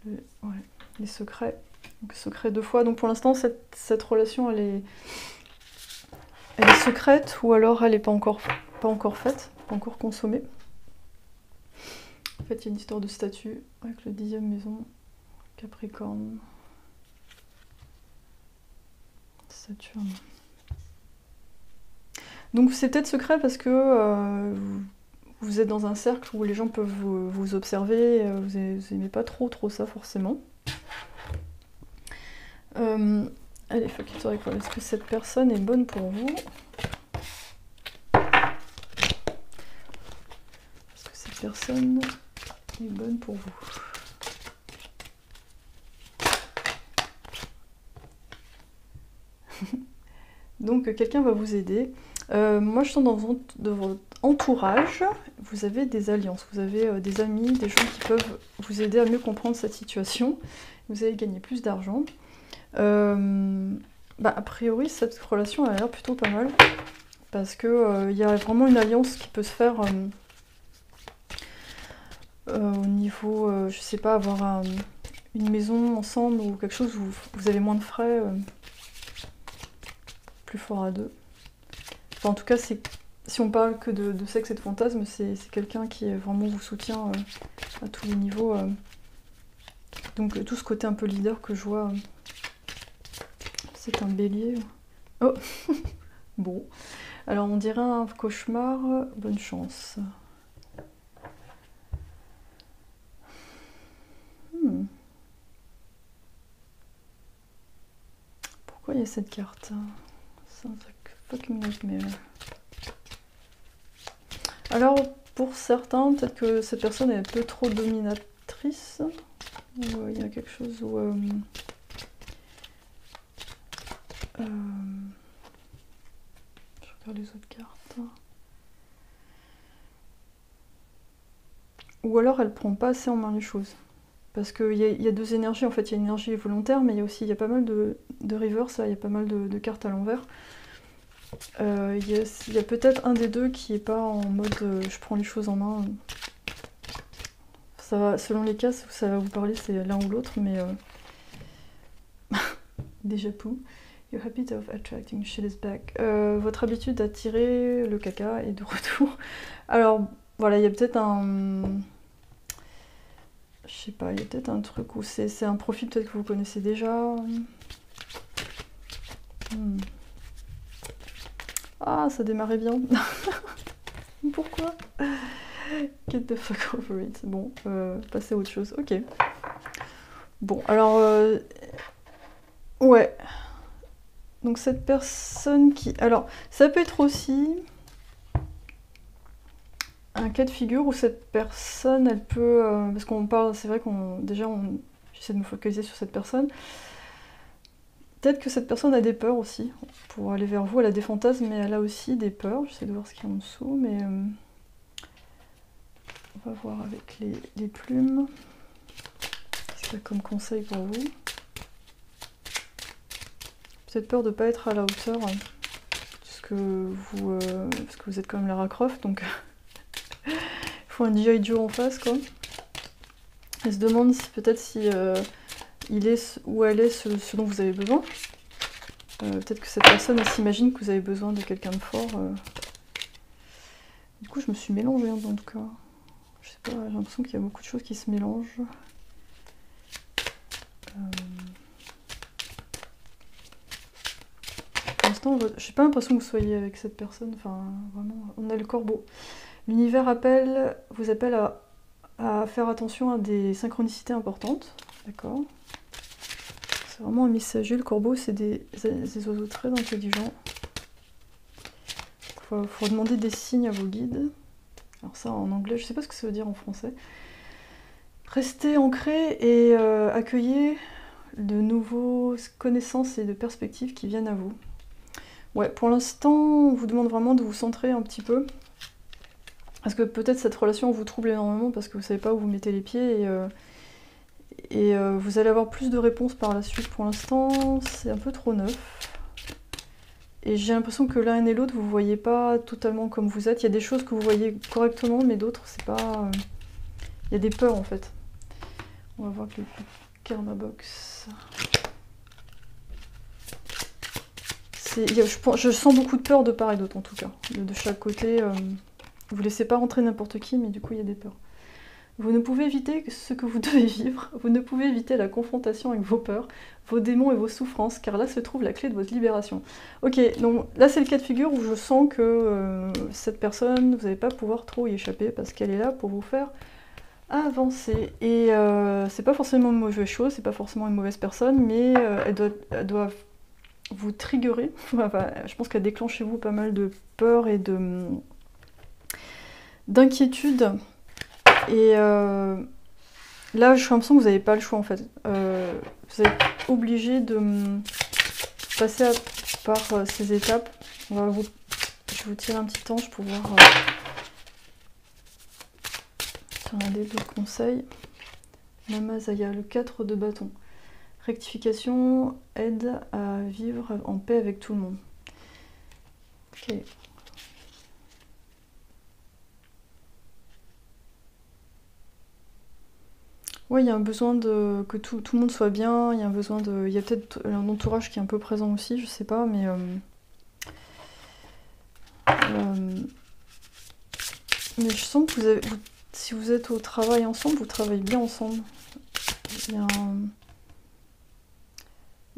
Les secrets. Donc secret 2 fois. Donc pour l'instant, cette relation, elle est secrète ou alors elle n'est pas encore faite, pas encore consommée. fait, il y a une histoire de statut avec le 10e maison, Capricorne, Saturne. Donc c'est peut-être secret parce que vous êtes dans un cercle où les gens peuvent vous observer, vous n'aimez pas trop ça forcément. Allez, facteur étoile, est-ce que cette personne est bonne pour vous? Est-ce que cette personne est bonne pour vous? Donc quelqu'un va vous aider. Moi je sens dans votre entourage, vous avez des alliances, vous avez des amis, des gens qui peuvent vous aider à mieux comprendre cette situation. Vous allez gagner plus d'argent. A priori cette relation a l'air plutôt pas mal. Parce que y a vraiment une alliance qui peut se faire au niveau, je sais pas, avoir une maison ensemble ou quelque chose où vous avez moins de frais. Plus fort à deux. Enfin, en tout cas, si on parle que de sexe et de fantasme, c'est quelqu'un qui vraiment vous soutient à tous les niveaux. Donc tout ce côté un peu leader que je vois, c'est un bélier. Oh bon. Alors on dirait un cauchemar, bonne chance. Pourquoi il y a cette carte? C'est un truc fucking nightmare. Alors, pour certains, peut-être que cette personne est un peu trop dominatrice. Ou il y a quelque chose où... je regarde les autres cartes. Ou alors elle prend pas assez en main les choses. Parce qu'il y a deux énergies, en fait, il y a une énergie volontaire, mais il y a pas mal de reverse, il y a pas mal de cartes à l'envers. Il y a peut-être un des deux qui est pas en mode je prends les choses en main. Ça va, selon les cas, ça va vous parler, c'est l'un ou l'autre, mais déjà pou. Your habit of attracting shit is back. Votre habitude d'attirer le caca est de retour. Alors voilà, il y a peut-être un... Je sais pas, il y a peut-être un truc où c'est un profil peut-être que vous connaissez déjà. Ah, ça démarrait bien. Pourquoi? Get the fuck over it. Bon, passer à autre chose. Ok. Bon, alors... ouais. Donc cette personne qui... Alors, ça peut être aussi un cas de figure où cette personne, elle peut... parce qu'on parle, c'est vrai qu'on... Déjà, j'essaie de me focaliser sur cette personne. Peut-être que cette personne a des peurs aussi. Pour aller vers vous, elle a des fantasmes, mais elle a aussi des peurs. J'essaie de voir ce qu'il y a en dessous, mais... on va voir avec les plumes. Qu'est-ce qu'il y a comme conseil pour vous? Peut-être peur de ne pas être à la hauteur, parce que vous êtes quand même Lara Croft, donc il faut un G.I. Joe en face, quoi. Elle se demande si peut-être si il est ou elle est ce dont vous avez besoin. Peut-être que cette personne s'imagine que vous avez besoin de quelqu'un de fort. Du coup, je me suis mélangée en tout cas. Je sais pas, j'ai l'impression qu'il y a beaucoup de choses qui se mélangent. Pour l'instant, j'ai pas l'impression que vous soyez avec cette personne. Enfin, vraiment, on a le corbeau. L'univers vous appelle à faire attention à des synchronicités importantes. D'accord. C'est vraiment un messager. Le corbeau, c'est des oiseaux très intelligents. Faut demander des signes à vos guides. Alors ça, en anglais, je sais pas ce que ça veut dire en français. Restez ancrés et accueillez de nouvelles connaissances et de perspectives qui viennent à vous. Ouais, pour l'instant, on vous demande vraiment de vous centrer un petit peu. Parce que peut-être cette relation vous trouble énormément parce que vous savez pas où vous mettez les pieds et vous allez avoir plus de réponses par la suite. Pour l'instant, c'est un peu trop neuf. Et j'ai l'impression que l'un et l'autre, vous ne voyez pas totalement comme vous êtes. Il y a des choses que vous voyez correctement, mais d'autres, c'est pas... Il y a des peurs, en fait. On va voir que le Karma Box... Je sens beaucoup de peur de part et d'autre, en tout cas. De chaque côté. Vous laissez pas rentrer n'importe qui, mais du coup, il y a des peurs. Vous ne pouvez éviter ce que vous devez vivre, vous ne pouvez éviter la confrontation avec vos peurs, vos démons et vos souffrances, car là se trouve la clé de votre libération. Ok, donc là c'est le cas de figure où je sens que cette personne, vous n'allez pas pouvoir trop y échapper, parce qu'elle est là pour vous faire avancer. Et c'est pas forcément une mauvaise chose, c'est pas forcément une mauvaise personne, mais elle doit vous triggerer. Enfin, je pense qu'elle déclenche chez vous pas mal de peur et d'inquiétude. Et là, j'ai l'impression que vous n'avez pas le choix en fait. Vous êtes obligé de passer par ces étapes. Je vais vous tirer un petit ange pour voir si on a d'autres conseils. Namazaya, le 4 de bâton. Rectification aide à vivre en paix avec tout le monde. Ok. Ouais, il y a un besoin que tout le monde soit bien, il y a un besoin de. Il y a peut-être un entourage qui est un peu présent aussi, je sais pas, mais. Mais je sens que si vous êtes au travail ensemble, vous travaillez bien ensemble.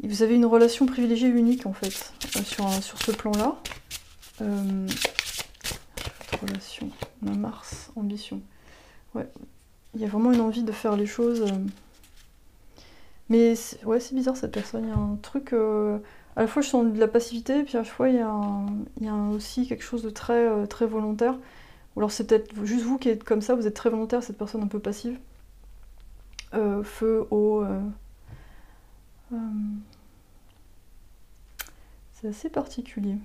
Vous avez une relation privilégiée unique en fait, sur ce plan-là. Votre relation, on a Mars, ambition. Ouais. Il y a vraiment une envie de faire les choses. Mais ouais, c'est bizarre cette personne. Il y a un truc. À la fois, je sens de la passivité, puis à la fois, il y a aussi quelque chose de très, très volontaire. Ou alors, c'est peut-être juste vous qui êtes comme ça, vous êtes très volontaire, cette personne un peu passive. Feu, eau. C'est assez particulier.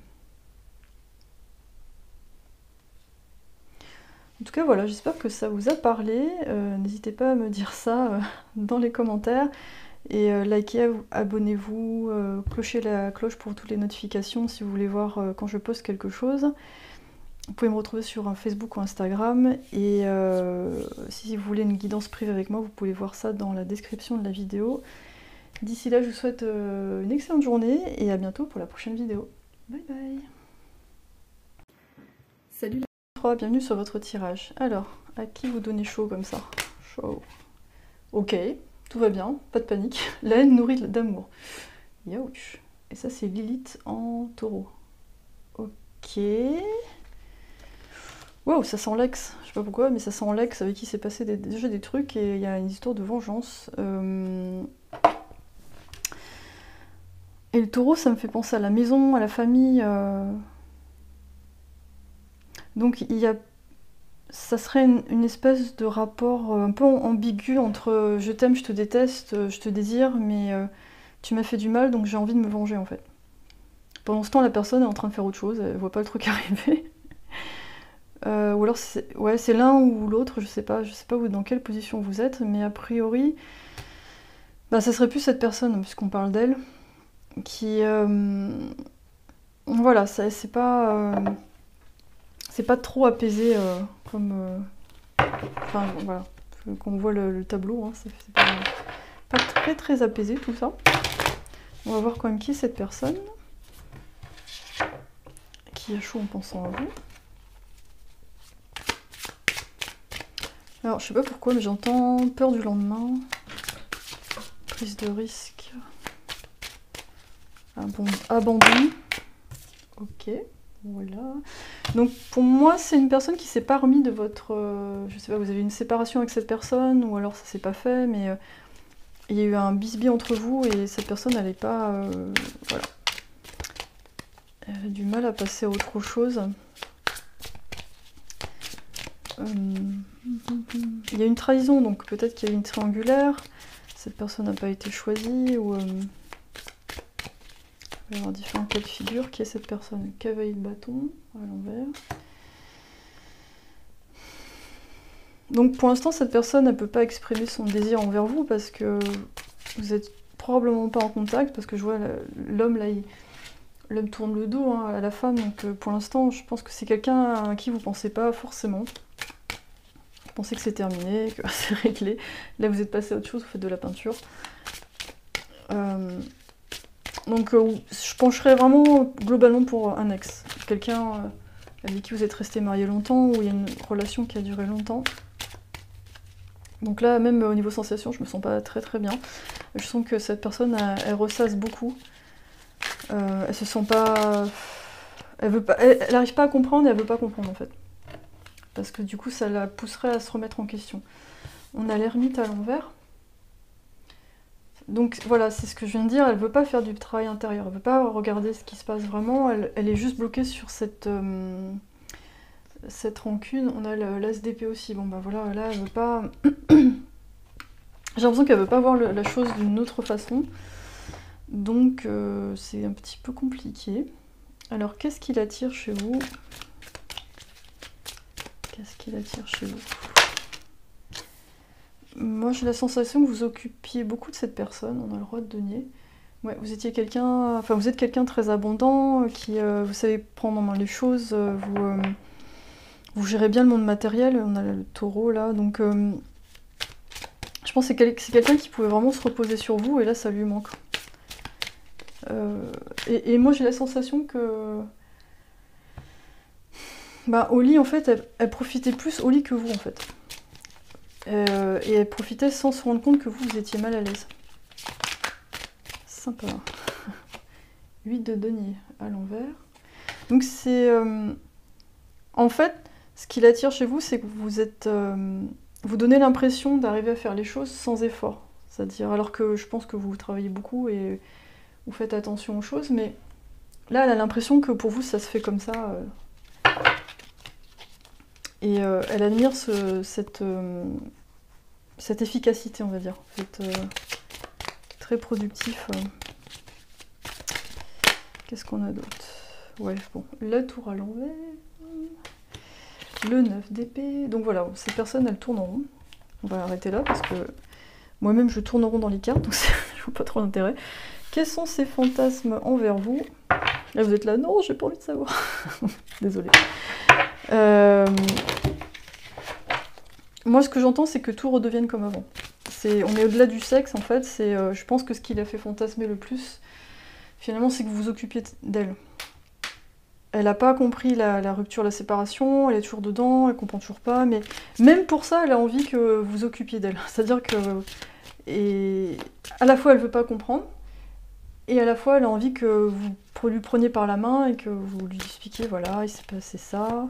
En tout cas, voilà, j'espère que ça vous a parlé. N'hésitez pas à me dire ça dans les commentaires. Et likez, abonnez-vous, clochez la cloche pour toutes les notifications si vous voulez voir quand je poste quelque chose. Vous pouvez me retrouver sur Facebook ou Instagram. Et si vous voulez une guidance privée avec moi, vous pouvez voir ça dans la description de la vidéo. D'ici là, je vous souhaite une excellente journée et à bientôt pour la prochaine vidéo. Bye bye. Salut les 3, bienvenue sur votre tirage. Alors, à qui vous donnez chaud comme ça? Chaud. Ok, tout va bien, pas de panique. La haine nourrit d'amour. Youch. Et ça, c'est Lilith en taureau. Ok. Wow, ça sent l'ex. Je sais pas pourquoi, mais ça sent l'ex avec qui s'est passé déjà des trucs et il y a une histoire de vengeance. Et le taureau, ça me fait penser à la maison, à la famille. Donc ça serait une espèce de rapport un peu ambigu entre je t'aime, je te déteste, je te désire, mais tu m'as fait du mal, donc j'ai envie de me venger en fait. Pendant ce temps, la personne est en train de faire autre chose, elle voit pas le truc arriver. Ou alors c'est l'un ou l'autre, je sais pas dans quelle position vous êtes, mais a priori, bah, ça serait plus cette personne, puisqu'on parle d'elle, qui... voilà, c'est pas trop apaisé comme... Enfin, voilà, qu'on voit le tableau, hein, c'est pas très très apaisé tout ça. On va voir quand même qui est cette personne. Qui a chaud en pensant à vous. Alors, je sais pas pourquoi, mais j'entends peur du lendemain. Prise de risque. Abandon. Ok, voilà. Donc pour moi, c'est une personne qui s'est pas remis de votre... je sais pas, vous avez une séparation avec cette personne, ou alors ça s'est pas fait, mais il y a eu un bisbis entre vous, et cette personne, elle est pas... voilà. Elle a du mal à passer à autre chose. Il y a une trahison, donc peut-être qu'il y a eu une triangulaire. Cette personne n'a pas été choisie, ou... Il va y avoir différents cas de figure. Qui est cette personne? Cavalier de bâton, à l'envers. Donc pour l'instant, cette personne ne peut pas exprimer son désir envers vous parce que vous n'êtes probablement pas en contact, parce que je vois l'homme là, l'homme tourne le dos hein, à la femme, donc pour l'instant, je pense que c'est quelqu'un à qui vous ne pensez pas forcément. Vous pensez que c'est terminé, que c'est réglé. Là, vous êtes passé à autre chose, vous faites de la peinture. Donc je pencherais vraiment globalement pour un ex. Quelqu'un avec qui vous êtes resté marié longtemps, ou il y a une relation qui a duré longtemps. Donc là, même au niveau sensation, je me sens pas très très bien. Je sens que cette personne, elle ressasse beaucoup. Elle se sent pas... Elle veut pas... Elle arrive pas à comprendre et elle veut pas comprendre en fait. Parce que du coup, ça la pousserait à se remettre en question. On a l'ermite à l'envers. Donc voilà, c'est ce que je viens de dire, elle veut pas faire du travail intérieur, elle veut pas regarder ce qui se passe vraiment, elle est juste bloquée sur cette rancune. On a l'as d'épée aussi, bon bah voilà, là elle veut pas... J'ai l'impression qu'elle veut pas voir la chose d'une autre façon, donc c'est un petit peu compliqué. Alors qu'est-ce qui l'attire chez vous? Qu'est-ce qui l'attire chez vous? Moi j'ai la sensation que vous occupiez beaucoup de cette personne, on a le roi de denier. Ouais, vous étiez quelqu'un, enfin vous êtes quelqu'un de très abondant, qui vous savez prendre en main les choses, vous gérez bien le monde matériel, on a le taureau là, donc je pense que c'est quelqu'un qui pouvait vraiment se reposer sur vous et là ça lui manque. Et moi j'ai la sensation que bah, au lit en fait elle profitait plus au lit que vous en fait. Et elle profitait sans se rendre compte que vous étiez mal à l'aise. Sympa. 8 de denier à l'envers. Donc c'est... en fait, ce qui l'attire chez vous, c'est que vous êtes... vous donnez l'impression d'arriver à faire les choses sans effort. C'est-à-dire, alors que je pense que vous travaillez beaucoup et vous faites attention aux choses, mais là, elle a l'impression que pour vous, ça se fait comme ça. Et elle admire cette efficacité, on va dire. Vous êtes très productif. Qu'est-ce qu'on a d'autre? Ouais, bon, la tour à l'envers. Le 9 d'épée. Donc voilà, ces personnes, elles tournent en rond. On va arrêter là parce que moi-même, je tourne en rond dans les cartes, donc je vois pas trop d'intérêt. Quels sont ces fantasmes envers vous? Là, vous êtes là, non, j'ai pas envie de savoir. Désolée. Moi, ce que j'entends, c'est que tout redevienne comme avant. On est au-delà du sexe, en fait. Je pense que ce qui l'a fait fantasmer le plus, finalement, c'est que vous vous occupiez d'elle. Elle n'a pas compris la rupture, la séparation, elle est toujours dedans, elle comprend toujours pas, mais même pour ça, elle a envie que vous vous occupiez d'elle. C'est-à-dire que... Et à la fois, elle veut pas comprendre, et à la fois, elle a envie que vous lui preniez par la main et que vous lui expliquiez, voilà, il s'est passé ça.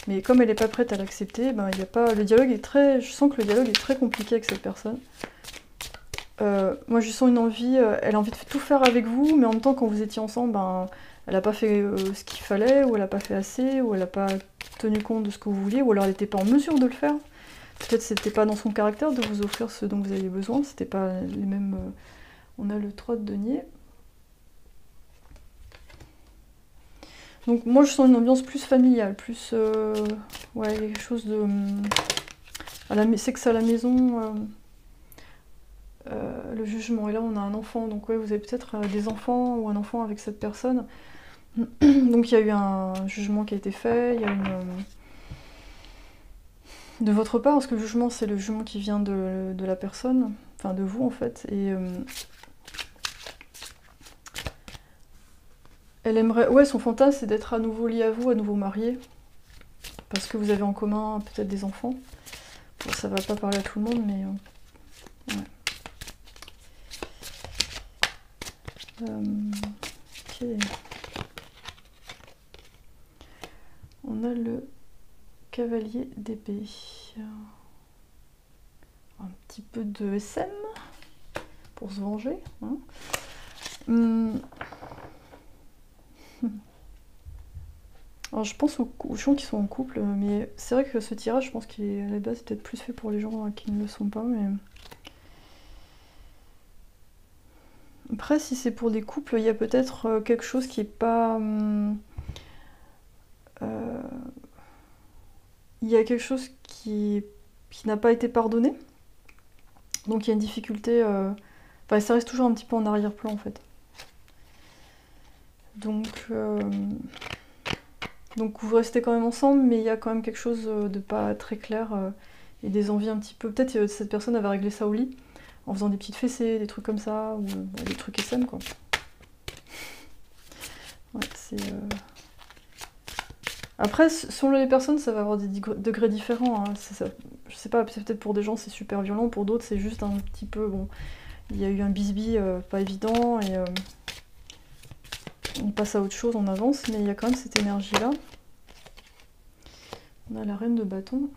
Mais comme elle n'est pas prête à l'accepter, ben, il y a pas... le dialogue est très... Je sens que le dialogue est très compliqué avec cette personne. Moi, je sens une envie... elle a envie de tout faire avec vous, mais en même temps, quand vous étiez ensemble, ben, elle n'a pas fait ce qu'il fallait, ou elle n'a pas fait assez, ou elle n'a pas tenu compte de ce que vous vouliez, ou alors elle n'était pas en mesure de le faire. Peut-être que c'était pas dans son caractère de vous offrir ce dont vous aviez besoin, c'était pas les mêmes... On a le 3 de denier. Donc moi je sens une ambiance plus familiale, plus... ouais, quelque chose de... sexe à la maison, le jugement. Et là on a un enfant, donc ouais, vous avez peut-être des enfants ou un enfant avec cette personne. Donc il y a eu un jugement qui a été fait, il y a une... de votre part, parce que le jugement c'est le jugement qui vient de la personne, enfin de vous en fait, et... elle aimerait... Ouais, son fantasme, c'est d'être à nouveau lié à vous, à nouveau marié. Parce que vous avez en commun peut-être des enfants. Bon, ça va pas parler à tout le monde, mais... ouais. Ok. On a le cavalier d'épée. Un petit peu de SM pour se venger. Hein. Alors je pense aux gens qui sont en couple, mais c'est vrai que ce tirage, je pense qu'à la base, c'est peut-être plus fait pour les gens qui ne le sont pas. Mais... après, si c'est pour des couples, il y a peut-être quelque chose qui est pas... il y a quelque chose qui n'a pas été pardonné. Donc il y a une difficulté... enfin, ça reste toujours un petit peu en arrière-plan, en fait. Donc vous restez quand même ensemble, mais il y a quand même quelque chose de pas très clair et des envies un petit peu... Peut-être que cette personne avait réglé ça au lit, en faisant des petites fessées, des trucs comme ça, ou des trucs SM, quoi. Ouais, c'est... Après, selon les personnes, ça va avoir des degrés différents. Hein. sais pas, peut-être pour des gens c'est super violent, pour d'autres c'est juste un petit peu, bon, il y a eu un bisbis pas évident, et on passe à autre chose, on avance, mais il y a quand même cette énergie-là. On a la reine de bâton.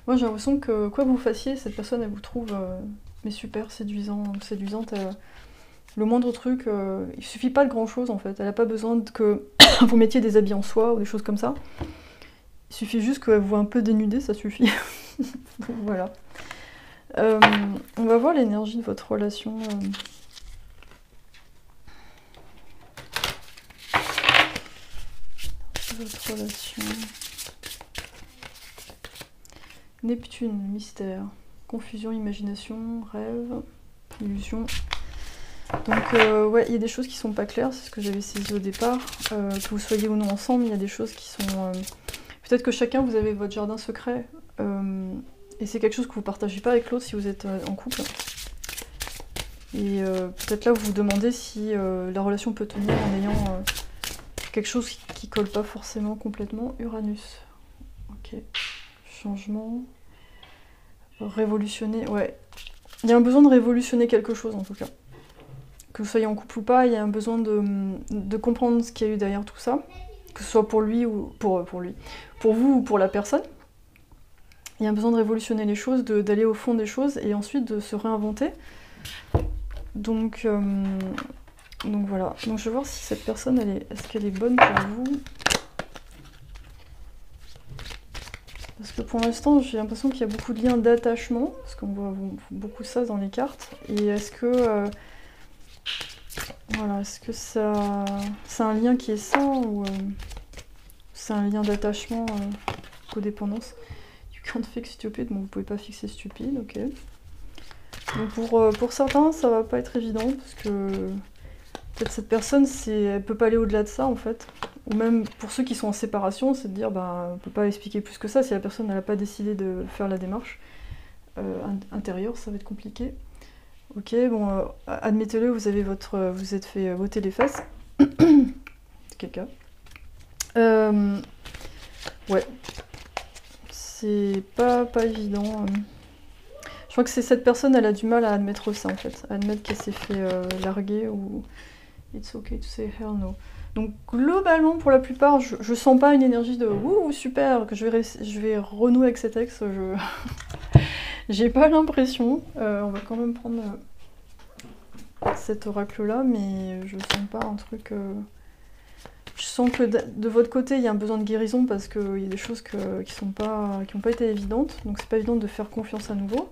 Moi j'ai l'impression que quoi que vous fassiez, cette personne elle vous trouve mais super séduisante. Le moindre truc, il suffit pas de grand chose en fait, elle a pas besoin que vous mettiez des habits en soie ou des choses comme ça. Il suffit juste qu'elle vous voit un peu dénudée, ça suffit. Donc, voilà. On va voir l'énergie de votre relation. Votre relation. Neptune, mystère, confusion, imagination, rêve, illusion. Donc ouais, il y a des choses qui sont pas claires, c'est ce que j'avais saisi au départ. Que vous soyez ou non ensemble, il y a des choses qui sont... Peut-être que chacun, vous avez votre jardin secret, et c'est quelque chose que vous partagez pas avec l'autre si vous êtes en couple. Et peut-être là, vous vous demandez si la relation peut tenir en ayant quelque chose qui colle pas forcément complètement. Uranus. Ok. Changement. Révolutionner. Ouais. Il y a un besoin de révolutionner quelque chose en tout cas. Que vous soyez en couple ou pas, il y a un besoin de comprendre ce qu'il y a eu derrière tout ça. Que ce soit pour lui ou pour lui. Pour vous ou pour la personne. Il y a un besoin de révolutionner les choses, d'aller au fond des choses et ensuite de se réinventer. Donc voilà. Donc je vais voir si cette personne, est-ce qu'elle est bonne pour vous. Parce que pour l'instant, j'ai l'impression qu'il y a beaucoup de liens d'attachement, parce qu'on voit beaucoup ça dans les cartes. Et est-ce que voilà, est-ce que ça, c'est un lien qui est sain ou c'est un lien d'attachement, codépendance. You can't fix stupid, bon vous pouvez pas fixer stupide, ok. Donc pour certains, ça va pas être évident, parce que peut-être cette personne, elle peut pas aller au-delà de ça en fait. Ou même pour ceux qui sont en séparation, c'est de dire, bah, on peut pas expliquer plus que ça, si la personne n'a pas décidé de faire la démarche intérieure, ça va être compliqué. Ok, bon, admettez-le, vous êtes fait voter les fesses. C'est quelqu'un. Ouais. C'est pas évident. Je crois que c'est cette personne, elle a du mal à admettre ça en fait. À admettre qu'elle s'est fait larguer ou... It's okay to say hell no. Donc globalement, pour la plupart, je sens pas une énergie de ouh super, que je vais renouer avec cet ex. J'ai pas l'impression. On va quand même prendre cet oracle-là, mais je sens pas un truc... Je sens que de votre côté, il y a un besoin de guérison parce qu'il y a des choses qui n'ont pas été évidentes, donc c'est pas évident de faire confiance à nouveau.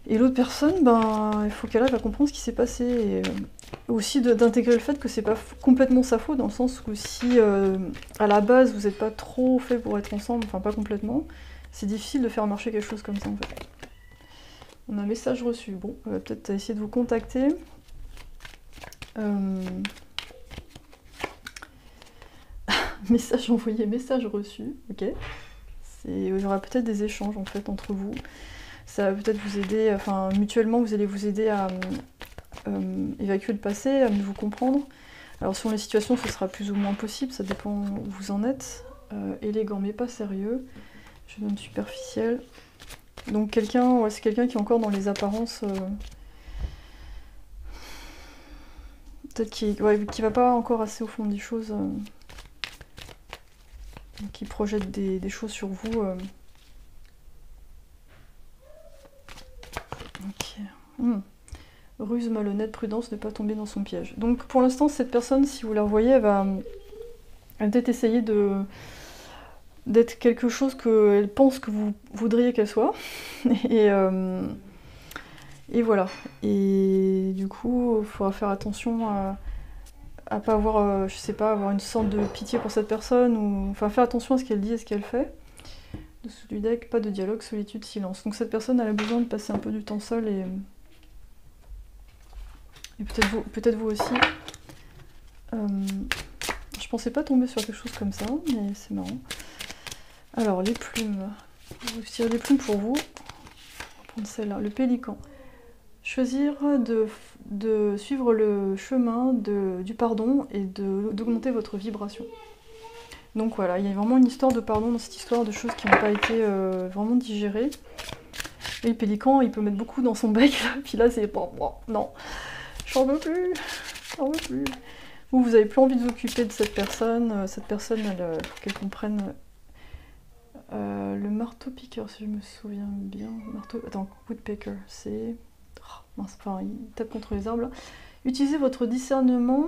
Et l'autre personne, ben, il faut qu'elle arrive à comprendre ce qui s'est passé. Et aussi d'intégrer le fait que c'est pas complètement sa faute, dans le sens où si à la base vous n'êtes pas trop fait pour être ensemble, enfin pas complètement, c'est difficile de faire marcher quelque chose comme ça en fait. On a un message reçu. Bon, on va peut-être essayer de vous contacter. Message envoyé, message reçu, ok. Il y aura peut-être des échanges en fait entre vous. Ça va peut-être vous aider, enfin mutuellement vous allez vous aider à évacuer le passé, à mieux vous comprendre. Alors selon les situations ce sera plus ou moins possible, ça dépend où vous en êtes. Élégant mais pas sérieux, je donne superficiel. Donc quelqu'un, ouais, c'est quelqu'un qui est encore dans les apparences, peut-être qui va pas encore assez au fond des choses. Qui projette des choses sur vous. Ok. Ruse malhonnête, prudence, ne pas tomber dans son piège. Donc pour l'instant, cette personne, si vous la revoyez, elle va peut-être essayer d'être quelque chose qu'elle pense que vous voudriez qu'elle soit. Et voilà. Et du coup, il faudra faire attention à pas avoir, je sais pas, avoir une sorte de pitié pour cette personne, ou enfin faire attention à ce qu'elle dit et ce qu'elle fait. Dessous du deck, pas de dialogue, solitude, silence. Donc cette personne, elle a besoin de passer un peu du temps seule et peut-être vous aussi. Je pensais pas tomber sur quelque chose comme ça, mais c'est marrant. Alors les plumes, je vais tirer des plumes pour vous. On va prendre celle-là, le pélican. Choisir de suivre le chemin du pardon et d'augmenter votre vibration. Donc voilà, il y a vraiment une histoire de pardon dans cette histoire de choses qui n'ont pas été vraiment digérées. Et le pélican, il peut mettre beaucoup dans son bec, là, puis là c'est bon, non, j'en veux plus, j'en veux plus. Ou vous avez plus envie de vous occuper de cette personne, elle, faut qu'elle comprenne le marteau-piqueur, si je me souviens bien. Attends, woodpecker, c'est... Oh, mince, enfin, il tape contre les arbres, là. Utilisez votre discernement...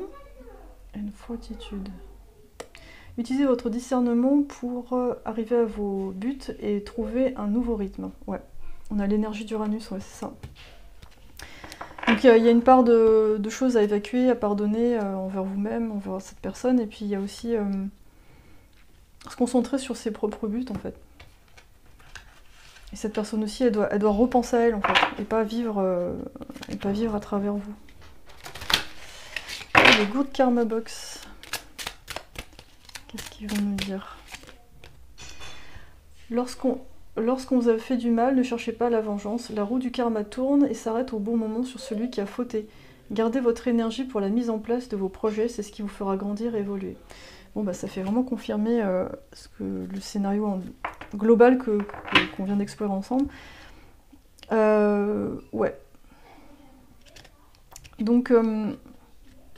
and fortitude. Utilisez votre discernement pour arriver à vos buts et trouver un nouveau rythme. Ouais, on a l'énergie d'Uranus, ouais, c'est ça. Donc il y a une part de choses à évacuer, à pardonner envers vous-même, envers cette personne, et puis il y a aussi se concentrer sur ses propres buts, en fait. Et cette personne aussi, elle doit repenser à elle, en fait, et pas vivre à travers vous. Les Good Karma Box. Qu'est-ce qu'ils vont nous dire? Lorsqu'on vous a fait du mal, ne cherchez pas la vengeance. La roue du karma tourne et s'arrête au bon moment sur celui qui a fauté. Gardez votre énergie pour la mise en place de vos projets, c'est ce qui vous fera grandir et évoluer. Bon bah ça fait vraiment confirmer le scénario global qu'on vient d'explorer ensemble. Ouais. Donc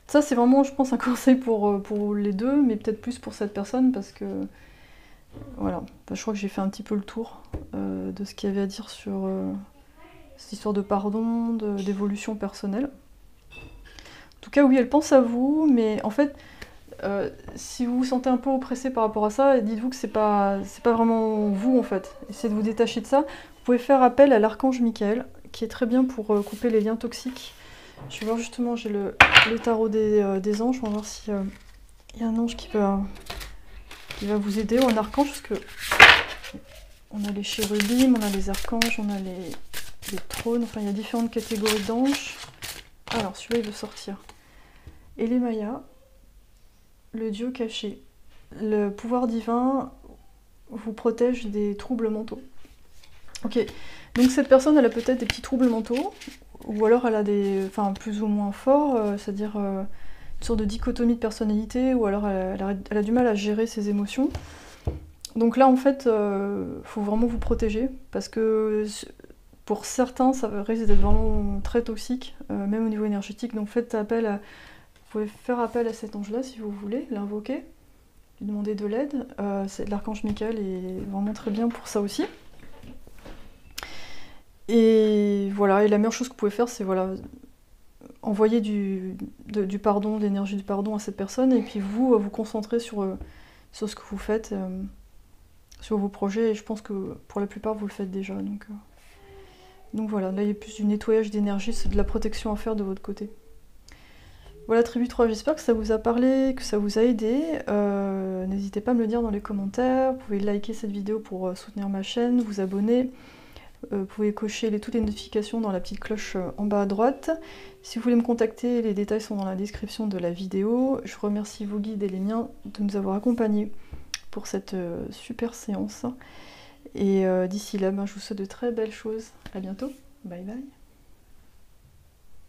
ça c'est vraiment, je pense, un conseil pour les deux, mais peut-être plus pour cette personne parce que voilà, je crois que j'ai fait un petit peu le tour de ce qu'il y avait à dire sur cette histoire de pardon, d'évolution personnelle. En tout cas, oui, elle pense à vous, mais en fait, si vous vous sentez un peu oppressé par rapport à ça, dites-vous que c'est pas vraiment vous, en fait. Essayez de vous détacher de ça. Vous pouvez faire appel à l'archange Michael, qui est très bien pour couper les liens toxiques. Je vais voir justement, j'ai le tarot des anges, on va voir s'il y a un ange qui va vous aider, ou un archange, parce que on a les chérubins, on a les archanges, on a les trônes, enfin il y a différentes catégories d'anges. Alors celui-là il veut sortir. Et les Mayas, le dieu caché. Le pouvoir divin vous protège des troubles mentaux. Ok, donc cette personne elle a peut-être des petits troubles mentaux, ou alors elle a des, enfin plus ou moins forts, c'est-à-dire une sorte de dichotomie de personnalité, ou alors elle a du mal à gérer ses émotions. Donc là en fait, faut vraiment vous protéger, parce que pour certains ça risque d'être vraiment très toxique, même au niveau énergétique, donc faites appel à... Vous pouvez faire appel à cet ange-là si vous voulez, l'invoquer, lui demander de l'aide. L'archange Michael est vraiment très bien pour ça aussi. Et voilà, et la meilleure chose que vous pouvez faire, c'est voilà, envoyer du pardon, de l'énergie du pardon à cette personne, et puis vous concentrer sur ce que vous faites, sur vos projets, et je pense que pour la plupart vous le faites déjà. Donc voilà, là il y a plus du nettoyage d'énergie, c'est de la protection à faire de votre côté. Voilà Tribu 3, j'espère que ça vous a parlé, que ça vous a aidé. N'hésitez pas à me le dire dans les commentaires, vous pouvez liker cette vidéo pour soutenir ma chaîne, vous abonner. Vous pouvez cocher toutes les notifications dans la petite cloche en bas à droite. Si vous voulez me contacter, les détails sont dans la description de la vidéo. Je remercie vos guides et les miens de nous avoir accompagnés pour cette super séance. Et d'ici là, je vous souhaite de très belles choses. À bientôt. Bye bye.